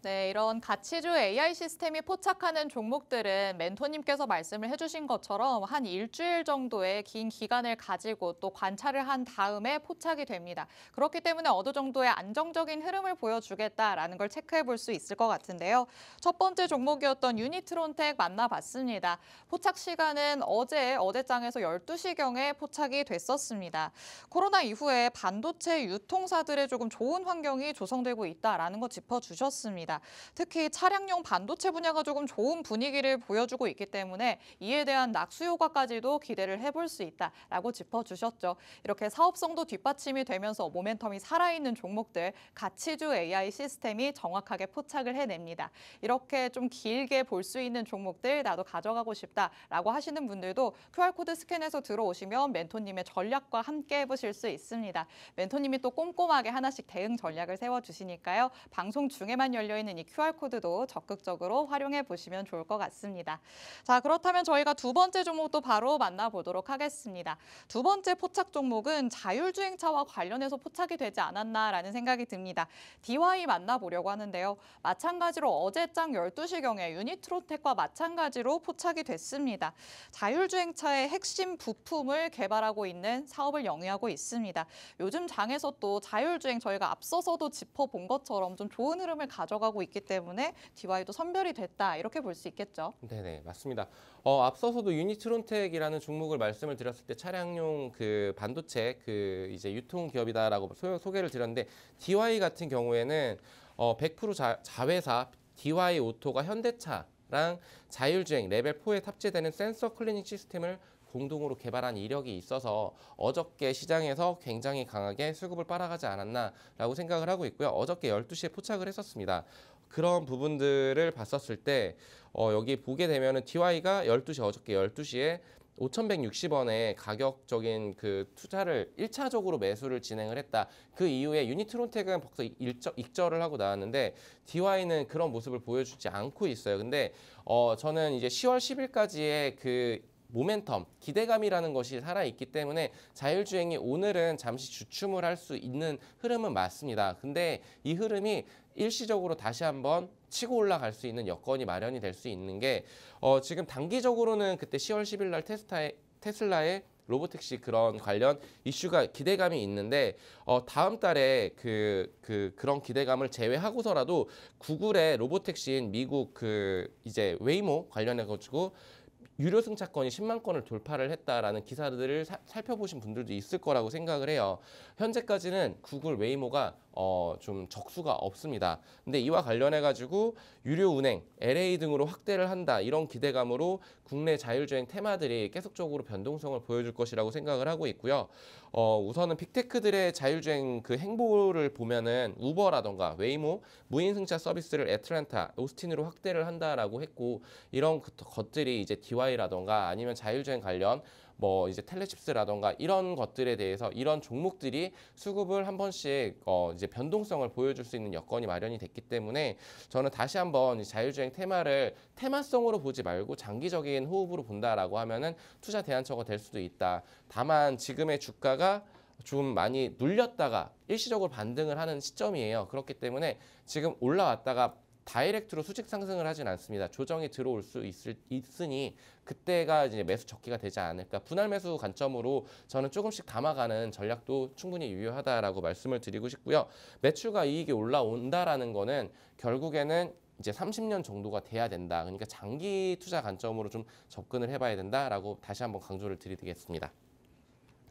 Speaker 1: 네, 이런 가치주 AI 시스템이 포착하는 종목들은 멘토님께서 말씀을 해주신 것처럼 한 일주일 정도의 긴 기간을 가지고 또 관찰을 한 다음에 포착이 됩니다. 그렇기 때문에 어느 정도의 안정적인 흐름을 보여주겠다라는 걸 체크해 볼 수 있을 것 같은데요. 첫 번째 종목이었던 유니트론텍 만나봤습니다. 포착 시간은 어제장에서 12시경에 포착이 됐었습니다. 코로나 이후에 반도체 유통사들의 조금 좋은 환경이 조성되고 있다라는 거 짚어주셨습니다. 특히 차량용 반도체 분야가 조금 좋은 분위기를 보여주고 있기 때문에 이에 대한 낙수 효과까지도 기대를 해볼 수 있다라고 짚어주셨죠. 이렇게 사업성도 뒷받침이 되면서 모멘텀이 살아있는 종목들, 가치주 AI 시스템이 정확하게 포착을 해냅니다. 이렇게 좀 길게 볼 수 있는 종목들 나도 가져가고 싶다라고 하시는 분들도 QR코드 스캔해서 들어오시면 멘토님의 전략과 함께 해보실 수 있습니다. 멘토님이 또 꼼꼼하게 하나씩 대응 전략을 세워주시니까요. 방송 중에만 열려 달려있는 이 QR코드도 적극적으로 활용해 보시면 좋을 것 같습니다. 자, 그렇다면 저희가 두 번째 종목도 바로 만나보도록 하겠습니다. 두 번째 포착 종목은 자율주행차와 관련해서 포착이 되지 않았나라는 생각이 듭니다. DY 만나보려고 하는데요. 마찬가지로 어제장 12시경에 유니트론텍과 마찬가지로 포착이 됐습니다. 자율주행차의 핵심 부품을 개발하고 있는 사업을 영위하고 있습니다. 요즘 장에서 또 자율주행 저희가 앞서서도 짚어본 것처럼 좀 좋은 흐름을 가져가고 있기 때문에 DY도 선별이 됐다 이렇게 볼 수 있겠죠.
Speaker 2: 네네, 맞습니다. 앞서서도 유니트론텍이라는 종목을 말씀을 드렸을 때 차량용 그 반도체 그 이제 유통 기업이다라고 소개를 드렸는데 DY 같은 경우에는 100% 자회사 DY 오토가 현대차랑 자율주행 레벨 4에 탑재되는 센서 클리닝 시스템을 공동으로 개발한 이력이 있어서 어저께 시장에서 굉장히 강하게 수급을 빨아가지 않았나라고 생각을 하고 있고요. 어저께 12시에 포착을 했었습니다. 그런 부분들을 봤었을 때 여기 보게 되면은 DY가 어저께 12시에 5,160원에 가격적인 그 투자를 1차적으로 매수를 진행을 했다. 그 이후에 유니트론텍은 벌써 익절을 하고 나왔는데 DY는 그런 모습을 보여주지 않고 있어요. 근데 저는 이제 10월 10일까지의 그 모멘텀, 기대감이라는 것이 살아있기 때문에 자율주행이 오늘은 잠시 주춤을 할 수 있는 흐름은 맞습니다. 근데 이 흐름이 일시적으로 다시 한번 치고 올라갈 수 있는 여건이 마련이 될 수 있는 게 지금 단기적으로는 그때 10월 10일 날 테슬라의 로보택시 그런 관련 이슈가 기대감이 있는데 다음 달에 그런 기대감을 제외하고서라도 구글의 로보택시인 미국 그 이제 웨이모 관련해 가지고 유료 승차권이 10만 건을 돌파를 했다라는 기사들을 살펴보신 분들도 있을 거라고 생각을 해요. 현재까지는 구글 웨이모가 좀 적수가 없습니다. 근데 이와 관련해 가지고 유료 운행, LA 등으로 확대를 한다 이런 기대감으로 국내 자율주행 테마들이 계속적으로 변동성을 보여줄 것이라고 생각을 하고 있고요. 우선은 빅테크들의 자율주행 그 행보를 보면은 우버라던가 웨이모 무인 승차 서비스를 애틀랜타, 오스틴으로 확대를 한다라고 했고 이런 것들이 이제 DY라던가 아니면 자율주행 관련 뭐 이제 텔레칩스라던가 이런 것들에 대해서 이런 종목들이 수급을 한 번씩 이제 변동성을 보여줄 수 있는 여건이 마련이 됐기 때문에 저는 다시 한번 자율주행 테마를 테마성으로 보지 말고 장기적인 호흡으로 본다라고 하면은 투자 대안처가 될 수도 있다. 다만 지금의 주가가 좀 많이 눌렸다가 일시적으로 반등을 하는 시점이에요. 그렇기 때문에 지금 올라왔다가 다이렉트로 수직 상승을 하진 않습니다. 조정이 들어올 수 있으니 그때가 이제 매수 적기가 되지 않을까. 분할 매수 관점으로 저는 조금씩 담아가는 전략도 충분히 유효하다라고 말씀을 드리고 싶고요. 매출과 이익이 올라온다라는 거는 결국에는 이제 30년 정도가 돼야 된다. 그러니까 장기 투자 관점으로 좀 접근을 해봐야 된다라고 다시 한번 강조를 드리겠습니다.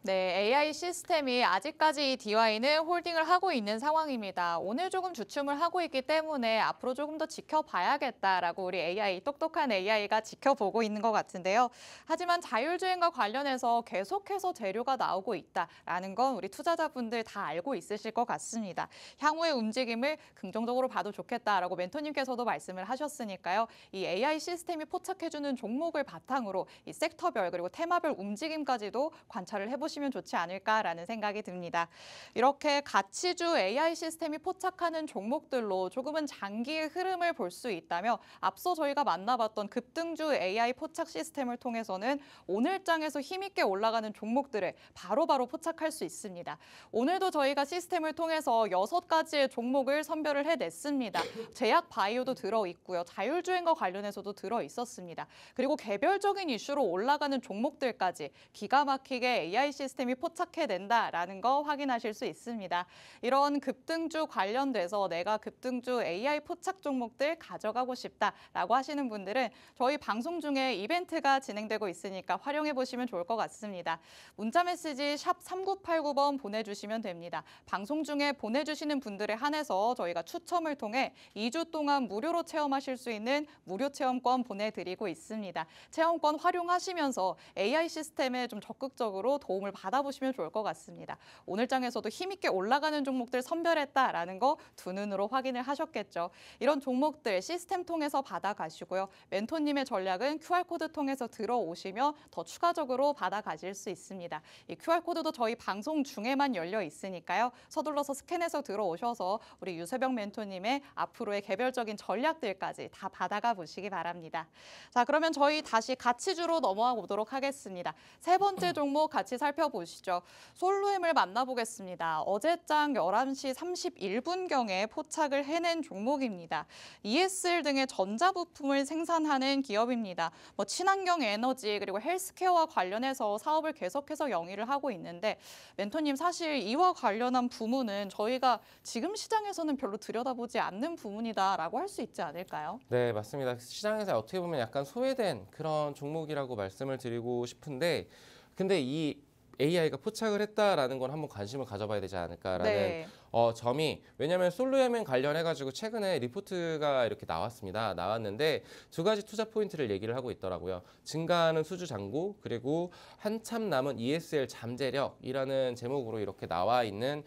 Speaker 1: 네, AI 시스템이 아직까지 이 DY는 홀딩을 하고 있는 상황입니다. 오늘 조금 주춤을 하고 있기 때문에 앞으로 조금 더 지켜봐야겠다라고 우리 똑똑한 AI가 지켜보고 있는 것 같은데요. 하지만 자율주행과 관련해서 계속해서 재료가 나오고 있다라는 건 우리 투자자분들 다 알고 있으실 것 같습니다. 향후의 움직임을 긍정적으로 봐도 좋겠다라고 멘토님께서도 말씀을 하셨으니까요. 이 AI 시스템이 포착해주는 종목을 바탕으로 이 섹터별 그리고 테마별 움직임까지도 관찰을 해보시면 좋지 않을까라는 생각이 듭니다. 이렇게 가치주 AI 시스템이 포착하는 종목들로 조금은 장기의 흐름을 볼 수 있다며 앞서 저희가 만나봤던 급등주 AI 포착 시스템을 통해서는 오늘장에서 힘있게 올라가는 종목들을 바로바로 포착할 수 있습니다. 오늘도 저희가 시스템을 통해서 6가지의 종목을 선별을 해냈습니다. 제약 바이오도 들어있고요. 자율주행과 관련해서도 들어있었습니다. 그리고 개별적인 이슈로 올라가는 종목들까지 기가 막히게 AI 시스템이 포착해낸다라는 거 확인하실 수 있습니다. 이런 급등주 관련돼서 내가 급등주 AI 포착 종목들 가져가고 싶다라고 하시는 분들은 저희 방송 중에 이벤트가 진행되고 있으니까 활용해 보시면 좋을 것 같습니다. 문자 메시지 샵 3989번 보내주시면 됩니다. 방송 중에 보내주시는 분들에 한해서 저희가 추첨을 통해 2주 동안 무료로 체험하실 수 있는 무료 체험권 보내드리고 있습니다. 체험권 활용하시면서 AI 시스템에 좀 적극적으로 도움을 받아보시면 좋을 것 같습니다. 오늘 장에서도 힘있게 올라가는 종목들 선별했다라는 거 두 눈으로 확인을 하셨겠죠. 이런 종목들 시스템 통해서 받아가시고요. 멘토님의 전략은 QR코드 통해서 들어오시면 더 추가적으로 받아가실 수 있습니다. 이 QR코드도 저희 방송 중에만 열려 있으니까요. 서둘러서 스캔해서 들어오셔서 우리 유세병 멘토님의 앞으로의 개별적인 전략들까지 다 받아가 보시기 바랍니다. 자, 그러면 저희 다시 가치주로 넘어가 보도록 하겠습니다. 세 번째 종목 같이 살펴보시죠. 솔루엠을 만나보겠습니다. 어제장 11시 31분경에 포착을 해낸 종목입니다. ESL 등의 전자부품을 생산하는 기업입니다. 친환경 에너지 그리고 헬스케어와 관련해서 사업을 계속해서 영위를 하고 있는데 멘토님 사실 이와 관련한 부문은 저희가 지금 시장에서는 별로 들여다보지 않는 부문이다라고 할 수 있지 않을까요?
Speaker 2: 네, 맞습니다. 시장에서 어떻게 보면 약간 소외된 그런 종목이라고 말씀을 드리고 싶은데 근데 이 AI가 포착을 했다라는 건 한번 관심을 가져봐야 되지 않을까라는
Speaker 1: 네.
Speaker 2: 점이 왜냐하면 솔루엠 관련해가지고 최근에 리포트가 이렇게 나왔는데 두 가지 투자 포인트를 얘기를 하고 있더라고요. 증가하는 수주 잔고 그리고 한참 남은 ESL 잠재력이라는 제목으로 이렇게 나와 있는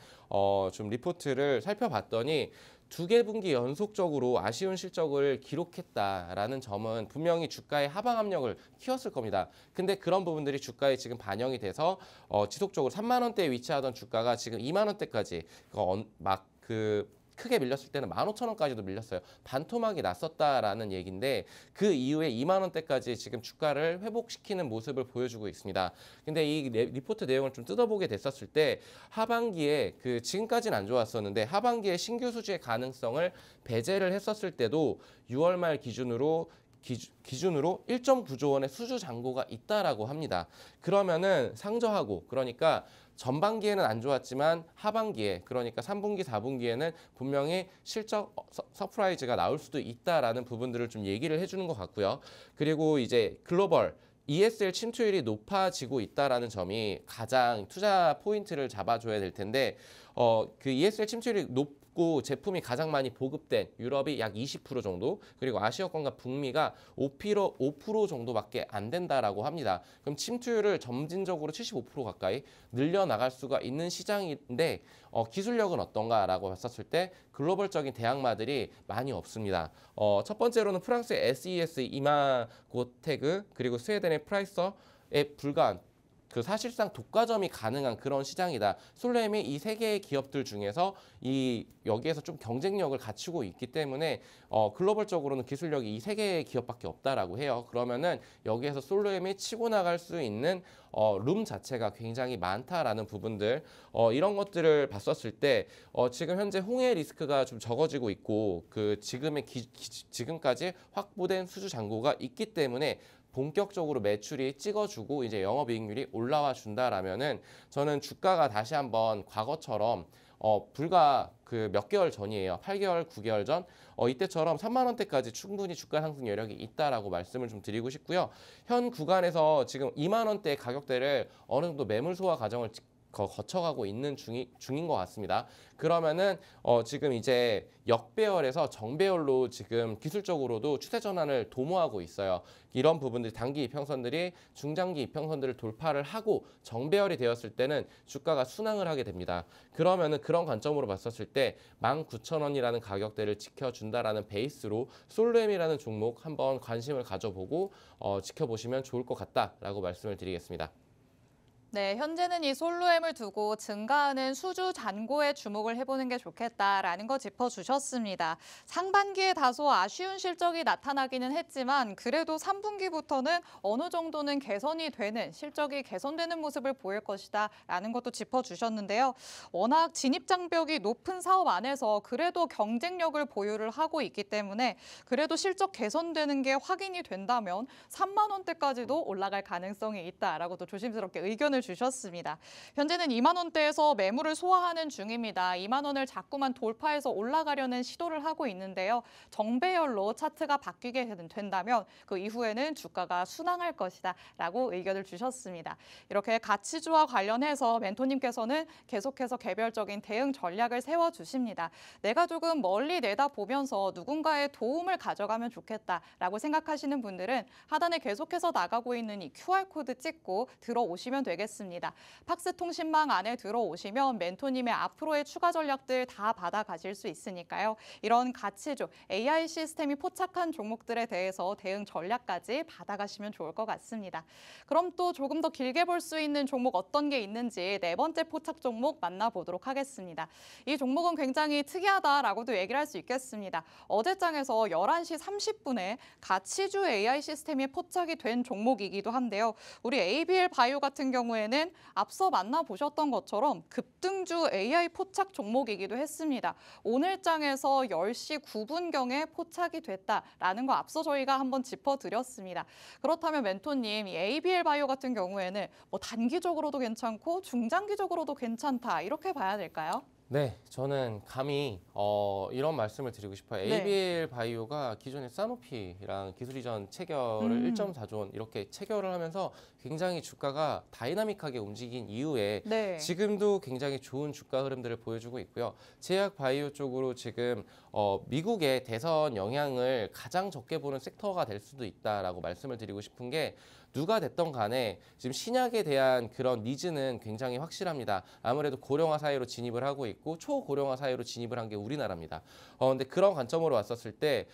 Speaker 2: 좀 리포트를 살펴봤더니 두 개 분기 연속적으로 아쉬운 실적을 기록했다라는 점은 분명히 주가의 하방 압력을 키웠을 겁니다. 근데 그런 부분들이 주가에 지금 반영이 돼서 지속적으로 3만 원대에 위치하던 주가가 지금 2만 원대까지 크게 밀렸을 때는 15,000원까지도 밀렸어요. 반토막이 났었다라는 얘기인데 그 이후에 2만 원대까지 지금 주가를 회복시키는 모습을 보여주고 있습니다. 근데 이 리포트 내용을 좀 뜯어보게 됐었을 때 하반기에 지금까지는 안 좋았었는데 하반기에 신규 수주의 가능성을 배제를 했었을 때도 6월 말 기준으로 1.9조 원의 수주 잔고가 있다라고 합니다. 그러면은 상저하고 그러니까 전반기에는 안 좋았지만 하반기에 그러니까 3분기, 4분기에는 분명히 실적 서프라이즈가 나올 수도 있다라는 부분들을 좀 얘기를 해주는 것 같고요. 그리고 이제 글로벌 ESL 침투율이 높아지고 있다라는 점이 가장 투자 포인트를 잡아줘야 될 텐데 그 ESL 침투율이 높고 제품이 가장 많이 보급된 유럽이 약 20% 정도 그리고 아시아권과 북미가 5% 정도밖에 안 된다라고 합니다. 그럼 침투율을 점진적으로 75% 가까이 늘려나갈 수가 있는 시장인데 기술력은 어떤가라고 봤었을 때 글로벌적인 대항마들이 많이 없습니다. 첫 번째로는 프랑스의 SES 이마고테그 그리고 스웨덴의 프라이서에 불과한 사실상 독과점이 가능한 그런 시장이다. 솔루엠이 이 세 개의 기업들 중에서 여기에서 좀 경쟁력을 갖추고 있기 때문에 글로벌적으로는 기술력이 이 세 개의 기업밖에 없다라고 해요. 그러면은 여기에서 솔루엠이 치고 나갈 수 있는 룸 자체가 굉장히 많다라는 부분들 이런 것들을 봤었을 때 지금 현재 홍해 리스크가 좀 적어지고 있고 지금까지 확보된 수주 잔고가 있기 때문에 본격적으로 매출이 찍어주고 이제 영업이익률이 올라와 준다라면은 저는 주가가 다시 한번 과거처럼 불과 몇 개월 전이에요. 8개월, 9개월 전 이때처럼 3만 원대까지 충분히 주가 상승 여력이 있다라고 말씀을 좀 드리고 싶고요. 현 구간에서 지금 2만 원대 가격대를 어느 정도 매물 소화 과정을 거쳐가고 있는 중인 것 같습니다. 그러면은 지금 이제 역배열에서 정배열로 지금 기술적으로도 추세 전환을 도모하고 있어요. 이런 부분들 단기 이평선들이 중장기 이평선들을 돌파를 하고 정배열이 되었을 때는 주가가 순항을 하게 됩니다. 그러면은 그런 관점으로 봤었을 때 19,000원이라는 가격대를 지켜준다라는 베이스로 솔루엠이라는 종목 한번 관심을 가져보고 지켜보시면 좋을 것 같다라고 말씀을 드리겠습니다.
Speaker 1: 네, 현재는 이 솔루엠을 두고 증가하는 수주 잔고에 주목을 해보는 게 좋겠다라는 거 짚어주셨습니다. 상반기에 다소 아쉬운 실적이 나타나기는 했지만 그래도 3분기부터는 어느 정도는 개선이 되는 실적이 개선되는 모습을 보일 것이다 라는 것도 짚어주셨는데요. 워낙 진입장벽이 높은 사업 안에서 그래도 경쟁력을 보유를 하고 있기 때문에 그래도 실적 개선되는 게 확인이 된다면 3만 원대까지도 올라갈 가능성이 있다라고 또 조심스럽게 의견을 주셨습니다. 현재는 2만 원대에서 매물을 소화하는 중입니다. 2만 원을 자꾸만 돌파해서 올라가려는 시도를 하고 있는데요. 정배열로 차트가 바뀌게 된다면 그 이후에는 주가가 순항할 것이다 라고 의견을 주셨습니다. 이렇게 가치주와 관련해서 멘토님께서는 계속해서 개별적인 대응 전략을 세워주십니다. 내가 조금 멀리 내다보면서 누군가의 도움을 가져가면 좋겠다라고 생각하시는 분들은 하단에 계속해서 나가고 있는 이 QR코드 찍고 들어오시면 되겠습니다. 되겠습니다. 팍스통신망 안에 들어오시면 멘토님의 앞으로의 추가 전략들 다 받아가실 수 있으니까요. 이런 가치주, AI 시스템이 포착한 종목들에 대해서 대응 전략까지 받아가시면 좋을 것 같습니다. 그럼 또 조금 더 길게 볼 수 있는 종목 어떤 게 있는지 네 번째 포착 종목 만나보도록 하겠습니다. 이 종목은 굉장히 특이하다라고도 얘기를 할 수 있겠습니다. 어제장에서 11시 30분에 가치주 AI 시스템이 포착이 된 종목이기도 한데요. 우리 ABL 바이오 같은 경우에는 앞서 만나보셨던 것처럼 급등주 AI 포착 종목이기도 했습니다. 오늘장에서 10시 9분경에 포착이 됐다라는 거 앞서 저희가 한번 짚어드렸습니다. 그렇다면 멘토님, 이 ABL 바이오 같은 경우에는 뭐 단기적으로도 괜찮고 중장기적으로도 괜찮다 이렇게 봐야 될까요?
Speaker 2: 네, 저는 감히 이런 말씀을 드리고 싶어요.
Speaker 1: 네.
Speaker 2: ABL 바이오가 기존의 사노피랑 기술 이전 체결을 1.4조 원 이렇게 체결을 하면서 굉장히 주가가 다이나믹하게 움직인 이후에
Speaker 1: 네.
Speaker 2: 지금도 굉장히 좋은 주가 흐름들을 보여주고 있고요. 제약 바이오 쪽으로 지금 미국의 대선 영향을 가장 적게 보는 섹터가 될 수도 있다라고 말씀을 드리고 싶은 게 누가 됐던 간에 지금 신약에 대한 그런 니즈는 굉장히 확실합니다. 아무래도 고령화 사회로 진입을 하고 있고 초고령화 사회로 진입을 한 게 우리나라입니다. 근데 그런 관점으로 왔었을 때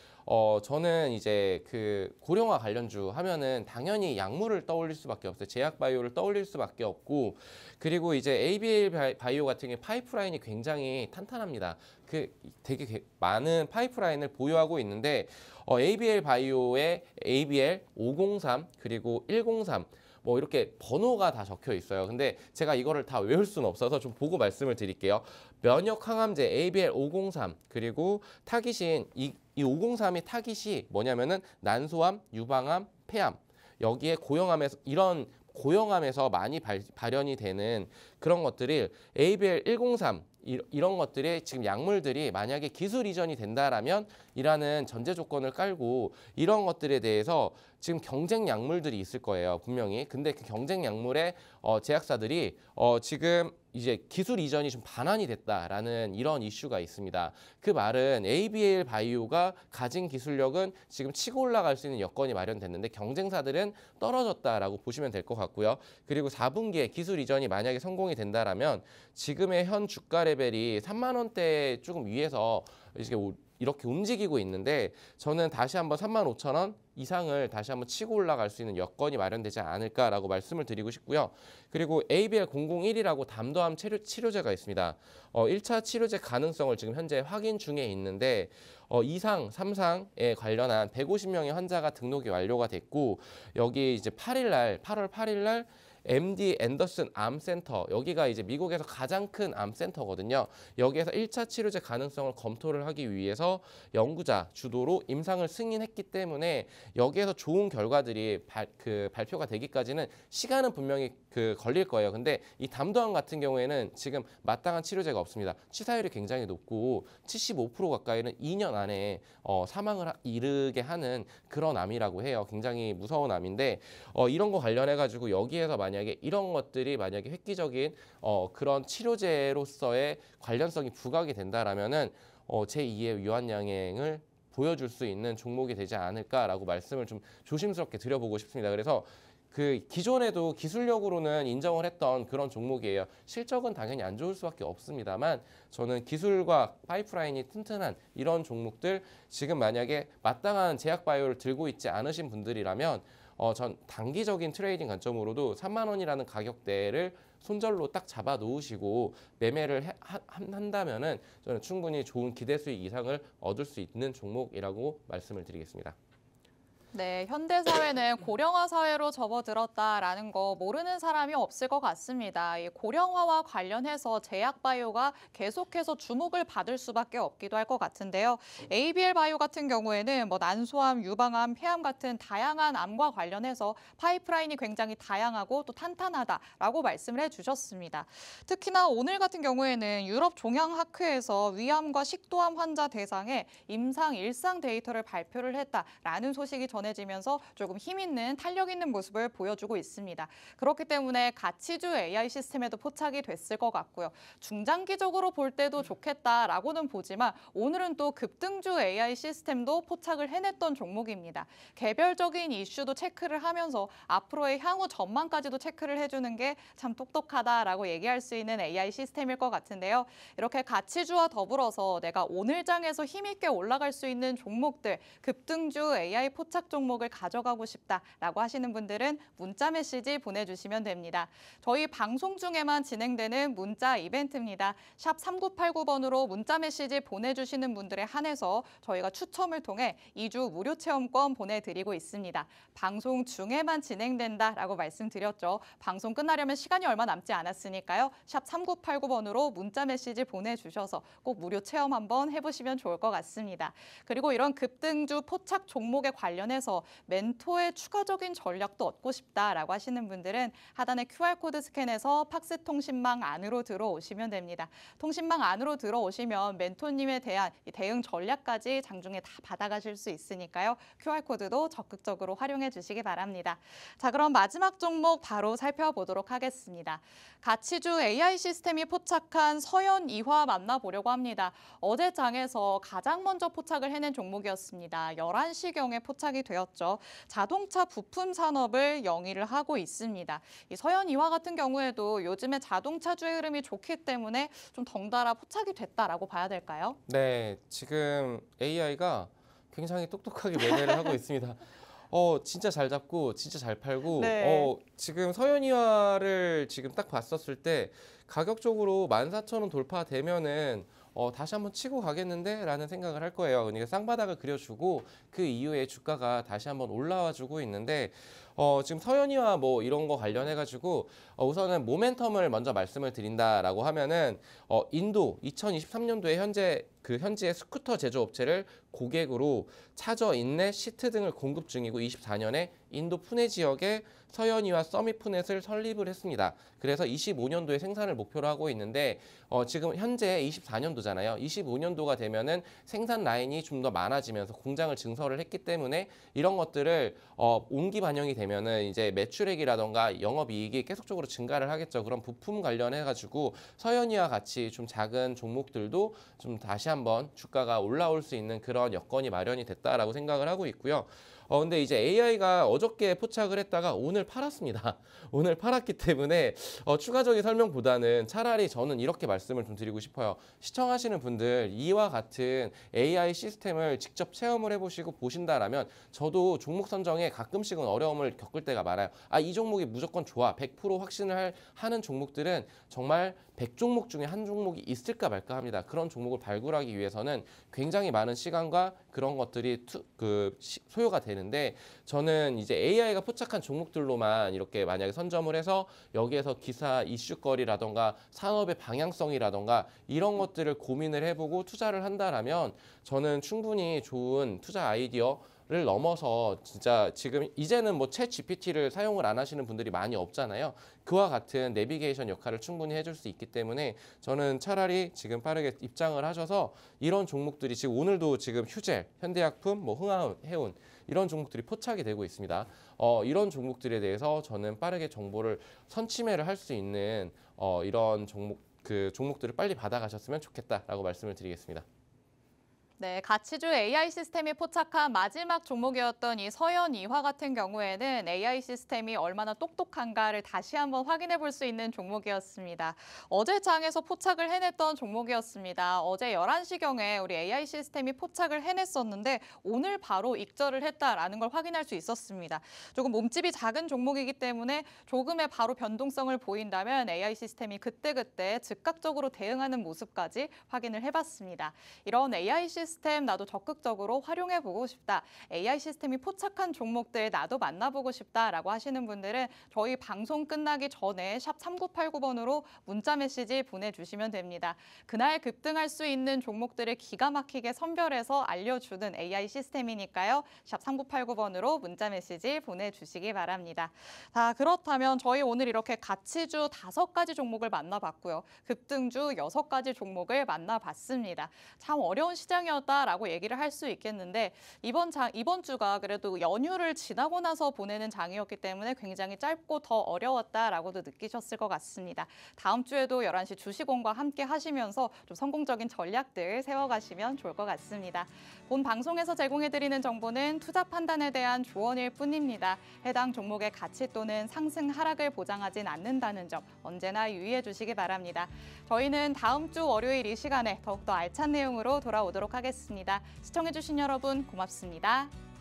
Speaker 2: 저는 이제 그 고령화 관련주 하면은 당연히 약물을 떠올릴 수밖에 없어요. 제약 바이오를 떠올릴 수밖에 없고, 그리고 이제 ABL 바이오 같은 경우에 파이프라인이 굉장히 탄탄합니다. 그 되게 많은 파이프라인을 보유하고 있는데 ABL 바이오의 ABL 503 그리고 103 뭐 이렇게 번호가 다 적혀 있어요. 근데 제가 이거를 다 외울 수는 없어서 좀 보고 말씀을 드릴게요. 면역 항암제 ABL 503 그리고 타깃인 이 503의 타깃이 뭐냐면은 난소암, 유방암, 폐암, 여기에 고형암에서 이런 고형암에서 많이 발현이 되는 그런 것들이 ABL 103 이런 것들이 지금 약물들이 만약에 기술 이전이 된다라면 이라는 전제 조건을 깔고 이런 것들에 대해서 지금 경쟁 약물들이 있을 거예요, 분명히. 근데 그 경쟁 약물의 제약사들이 지금 이제 기술 이전이 좀 반환이 됐다라는 이런 이슈가 있습니다. 그 말은 ABL 바이오가 가진 기술력은 지금 치고 올라갈 수 있는 여건이 마련됐는데 경쟁사들은 떨어졌다라고 보시면 될 것 같고요. 그리고 4분기에 기술 이전이 만약에 성공이 된다라면 지금의 현 주가 레벨이 3만 원대 조금 위에서 이렇게 움직이고 있는데 저는 다시 한번 35,000원 이상을 다시 한번 치고 올라갈 수 있는 여건이 마련되지 않을까라고 말씀을 드리고 싶고요. 그리고 ABL 001이라고 담도암 치료제가 있습니다. 1차 치료제 가능성을 지금 현재 확인 중에 있는데 2상, 3상에 관련한 150명의 환자가 등록이 완료가 됐고 여기 이제 8월 8일 날 MD 앤더슨 암센터, 여기가 이제 미국에서 가장 큰 암센터거든요. 여기에서 1차 치료제 가능성을 검토를 하기 위해서 연구자 주도로 임상을 승인했기 때문에 여기에서 좋은 결과들이 발표가 되기까지는 시간은 분명히 걸릴 거예요. 근데 이 담도암 같은 경우에는 지금 마땅한 치료제가 없습니다. 치사율이 굉장히 높고 75% 가까이는 2년 안에 사망을 이르게 하는 그런 암이라고 해요. 굉장히 무서운 암인데 이런 거 관련해 가지고 여기에서 만약에 이런 것들이 만약에 획기적인 그런 치료제로서의 관련성이 부각이 된다라면은 제2의 유한양행을 보여줄 수 있는 종목이 되지 않을까라고 말씀을 좀 조심스럽게 드려보고 싶습니다. 그래서 그 기존에도 기술력으로는 인정을 했던 그런 종목이에요. 실적은 당연히 안 좋을 수밖에 없습니다만 저는 기술과 파이프라인이 튼튼한 이런 종목들 지금 만약에 마땅한 제약 바이오를 들고 있지 않으신 분들이라면 전 단기적인 트레이딩 관점으로도 3만 원이라는 가격대를 손절로 딱 잡아 놓으시고 매매를 한다면은 저는 충분히 좋은 기대 수익 이상을 얻을 수 있는 종목이라고 말씀을 드리겠습니다.
Speaker 1: 네, 현대 사회는 고령화 사회로 접어들었다라는 거 모르는 사람이 없을 것 같습니다. 이 고령화와 관련해서 제약 바이오가 계속해서 주목을 받을 수밖에 없기도 할 것 같은데요. ABL 바이오 같은 경우에는 뭐 난소암, 유방암, 폐암 같은 다양한 암과 관련해서 파이프라인이 굉장히 다양하고 또 탄탄하다라고 말씀을 해주셨습니다. 특히나 오늘 같은 경우에는 유럽 종양학회에서 위암과 식도암 환자 대상의 임상 일상 데이터를 발표를 했다라는 소식이 전 전해지면서 조금 힘 있는 탄력 있는 모습을 보여주고 있습니다. 그렇기 때문에 가치주 AI 시스템에도 포착이 됐을 것 같고요. 중장기적으로 볼 때도 좋겠다라고는 보지만 오늘은 또 급등주 AI 시스템도 포착을 해냈던 종목입니다. 개별적인 이슈도 체크를 하면서 앞으로의 향후 전망까지도 체크를 해주는 게 참 똑똑하다라고 얘기할 수 있는 AI 시스템일 것 같은데요. 이렇게 가치주와 더불어서 내가 오늘 장에서 힘있게 올라갈 수 있는 종목들, 급등주 AI 포착 종목을 가져가고 싶다라고 하시는 분들은 문자 메시지 보내주시면 됩니다. 저희 방송 중에만 진행되는 문자 이벤트입니다. 샵 3989번으로 문자 메시지 보내주시는 분들에 한해서 저희가 추첨을 통해 2주 무료 체험권 보내드리고 있습니다. 방송 중에만 진행된다라고 말씀드렸죠. 방송 끝나려면 시간이 얼마 남지 않았으니까요. 샵 3989번으로 문자 메시지 보내주셔서 꼭 무료 체험 한번 해보시면 좋을 것 같습니다. 그리고 이런 급등주 포착 종목에 관련해서 멘토의 추가적인 전략도 얻고 싶다라고 하시는 분들은 하단의 QR코드 스캔해서 팍스통신망 안으로 들어오시면 됩니다. 통신망 안으로 들어오시면 멘토님에 대한 대응 전략까지 장중에 다 받아가실 수 있으니까요. QR코드도 적극적으로 활용해 주시기 바랍니다. 자, 그럼 마지막 종목 바로 살펴보도록 하겠습니다. 가치주 AI 시스템이 포착한 서현이화 만나보려고 합니다. 어제 장에서 가장 먼저 포착을 해낸 종목이었습니다. 11시경에 포착이 되었죠. 자동차 부품 산업을 영위를 하고 있습니다. 이 서현이화 같은 경우에도 요즘에 자동차주의 흐름이 좋기 때문에 좀 덩달아 포착이 됐다라고 봐야 될까요?
Speaker 2: 네, 지금 AI가 굉장히 똑똑하게 매매를 하고 있습니다. 진짜 잘 잡고 진짜 잘 팔고
Speaker 1: 네.
Speaker 2: 지금 서현이화를 지금 딱 봤었을 때 가격적으로 14,000원 돌파되면은 다시 한번 치고 가겠는데 라는 생각을 할 거예요. 그러니까 쌍바닥을 그려주고 그 이후에 주가가 다시 한번 올라와 주고 있는데 지금 서현이와 뭐 이런 거 관련해 가지고 우선은 모멘텀을 먼저 말씀을 드린다라고 하면은 인도 2023년도에 현지의 스쿠터 제조업체를 고객으로 차저, 인넷, 시트 등을 공급 중이고 24년에 인도 푸네 지역에 서현이와 서밋푸넷을 설립을 했습니다. 그래서 25년도에 생산을 목표로 하고 있는데 지금 현재 24년도잖아요. 25년도가 되면은 생산 라인이 좀 더 많아지면서 공장을 증설을 했기 때문에 이런 것들을 온기 반영이 되면은 이제 매출액이라던가 영업이익이 계속적으로 증가를 하겠죠. 그런 부품 관련해 가지고 서현이와 같이 좀 작은 종목들도 좀 다시 한번 주가가 올라올 수 있는 그런 여건이 마련이 됐다라고 생각을 하고 있고요. 근데 이제 AI가 어저께 포착을 했다가 오늘 팔았습니다. 오늘 팔았기 때문에 추가적인 설명보다는 차라리 저는 이렇게 말씀을 좀 드리고 싶어요. 시청하시는 분들 이와 같은 AI 시스템을 직접 체험을 해보시고 보신다라면 저도 종목 선정에 가끔씩은 어려움을 겪을 때가 많아요. 이 종목이 무조건 좋아. 100% 확신을 하는 종목들은 정말 100종목 중에 한 종목이 있을까 말까 합니다. 그런 종목을 발굴하기 위해서는 굉장히 많은 시간과 그런 것들이 소요가 되는데 저는 이제 AI가 포착한 종목들로만 이렇게 만약에 선점을 해서 여기에서 기사 이슈거리라던가 산업의 방향성이라던가 이런 것들을 고민을 해보고 투자를 한다라면 저는 충분히 좋은 투자 아이디어를 넘어서 진짜 지금 이제는 뭐 챗 GPT를 사용을 안 하시는 분들이 많이 없잖아요. 그와 같은 내비게이션 역할을 충분히 해줄 수 있기 때문에 저는 차라리 지금 빠르게 입장을 하셔서 이런 종목들이 지금 오늘도 지금 휴젤, 현대약품, 뭐 흥하해운 이런 종목들이 포착이 되고 있습니다. 이런 종목들에 대해서 저는 빠르게 정보를 선취매를 할 수 있는 이런 종목들을 빨리 받아가셨으면 좋겠다라고 말씀을 드리겠습니다.
Speaker 1: 네, 가치주 AI 시스템이 포착한 마지막 종목이었던 이 서현이화 같은 경우에는 AI 시스템이 얼마나 똑똑한가를 다시 한번 확인해 볼 수 있는 종목이었습니다. 어제 장에서 포착을 해냈던 종목이었습니다. 어제 11시경에 우리 AI 시스템이 포착을 해냈었는데 오늘 바로 익절을 했다라는 걸 확인할 수 있었습니다. 조금 몸집이 작은 종목이기 때문에 조금의 바로 변동성을 보인다면 AI 시스템이 그때그때 즉각적으로 대응하는 모습까지 확인을 해봤습니다. 이런 AI 시스템 나도 적극적으로 활용해보고 싶다. AI 시스템이 포착한 종목들 나도 만나보고 싶다라고 하시는 분들은 저희 방송 끝나기 전에 샵 3989번으로 문자 메시지 보내주시면 됩니다. 그날 급등할 수 있는 종목들을 기가 막히게 선별해서 알려주는 AI 시스템이니까요. 샵 3989번으로 문자 메시지 보내주시기 바랍니다. 자, 그렇다면 저희 오늘 이렇게 가치주 5가지 종목을 만나봤고요. 급등주 6가지 종목을 만나봤습니다. 참 어려운 시장이었죠. 힘들었다라고 얘기를 할 수 있겠는데 이번 주가 그래도 연휴를 지나고 나서 보내는 장이었기 때문에 굉장히 짧고 더 어려웠다라고도 느끼셨을 것 같습니다. 다음 주에도 11시 주식원과 함께 하시면서 좀 성공적인 전략들 세워가시면 좋을 것 같습니다. 본 방송에서 제공해드리는 정보는 투자 판단에 대한 조언일 뿐입니다. 해당 종목의 가치 또는 상승 하락을 보장하진 않는다는 점 언제나 유의해 주시기 바랍니다. 저희는 다음 주 월요일 이 시간에 더욱더 알찬 내용으로 돌아오도록 하겠습니다. 시청해주신 여러분 고맙습니다.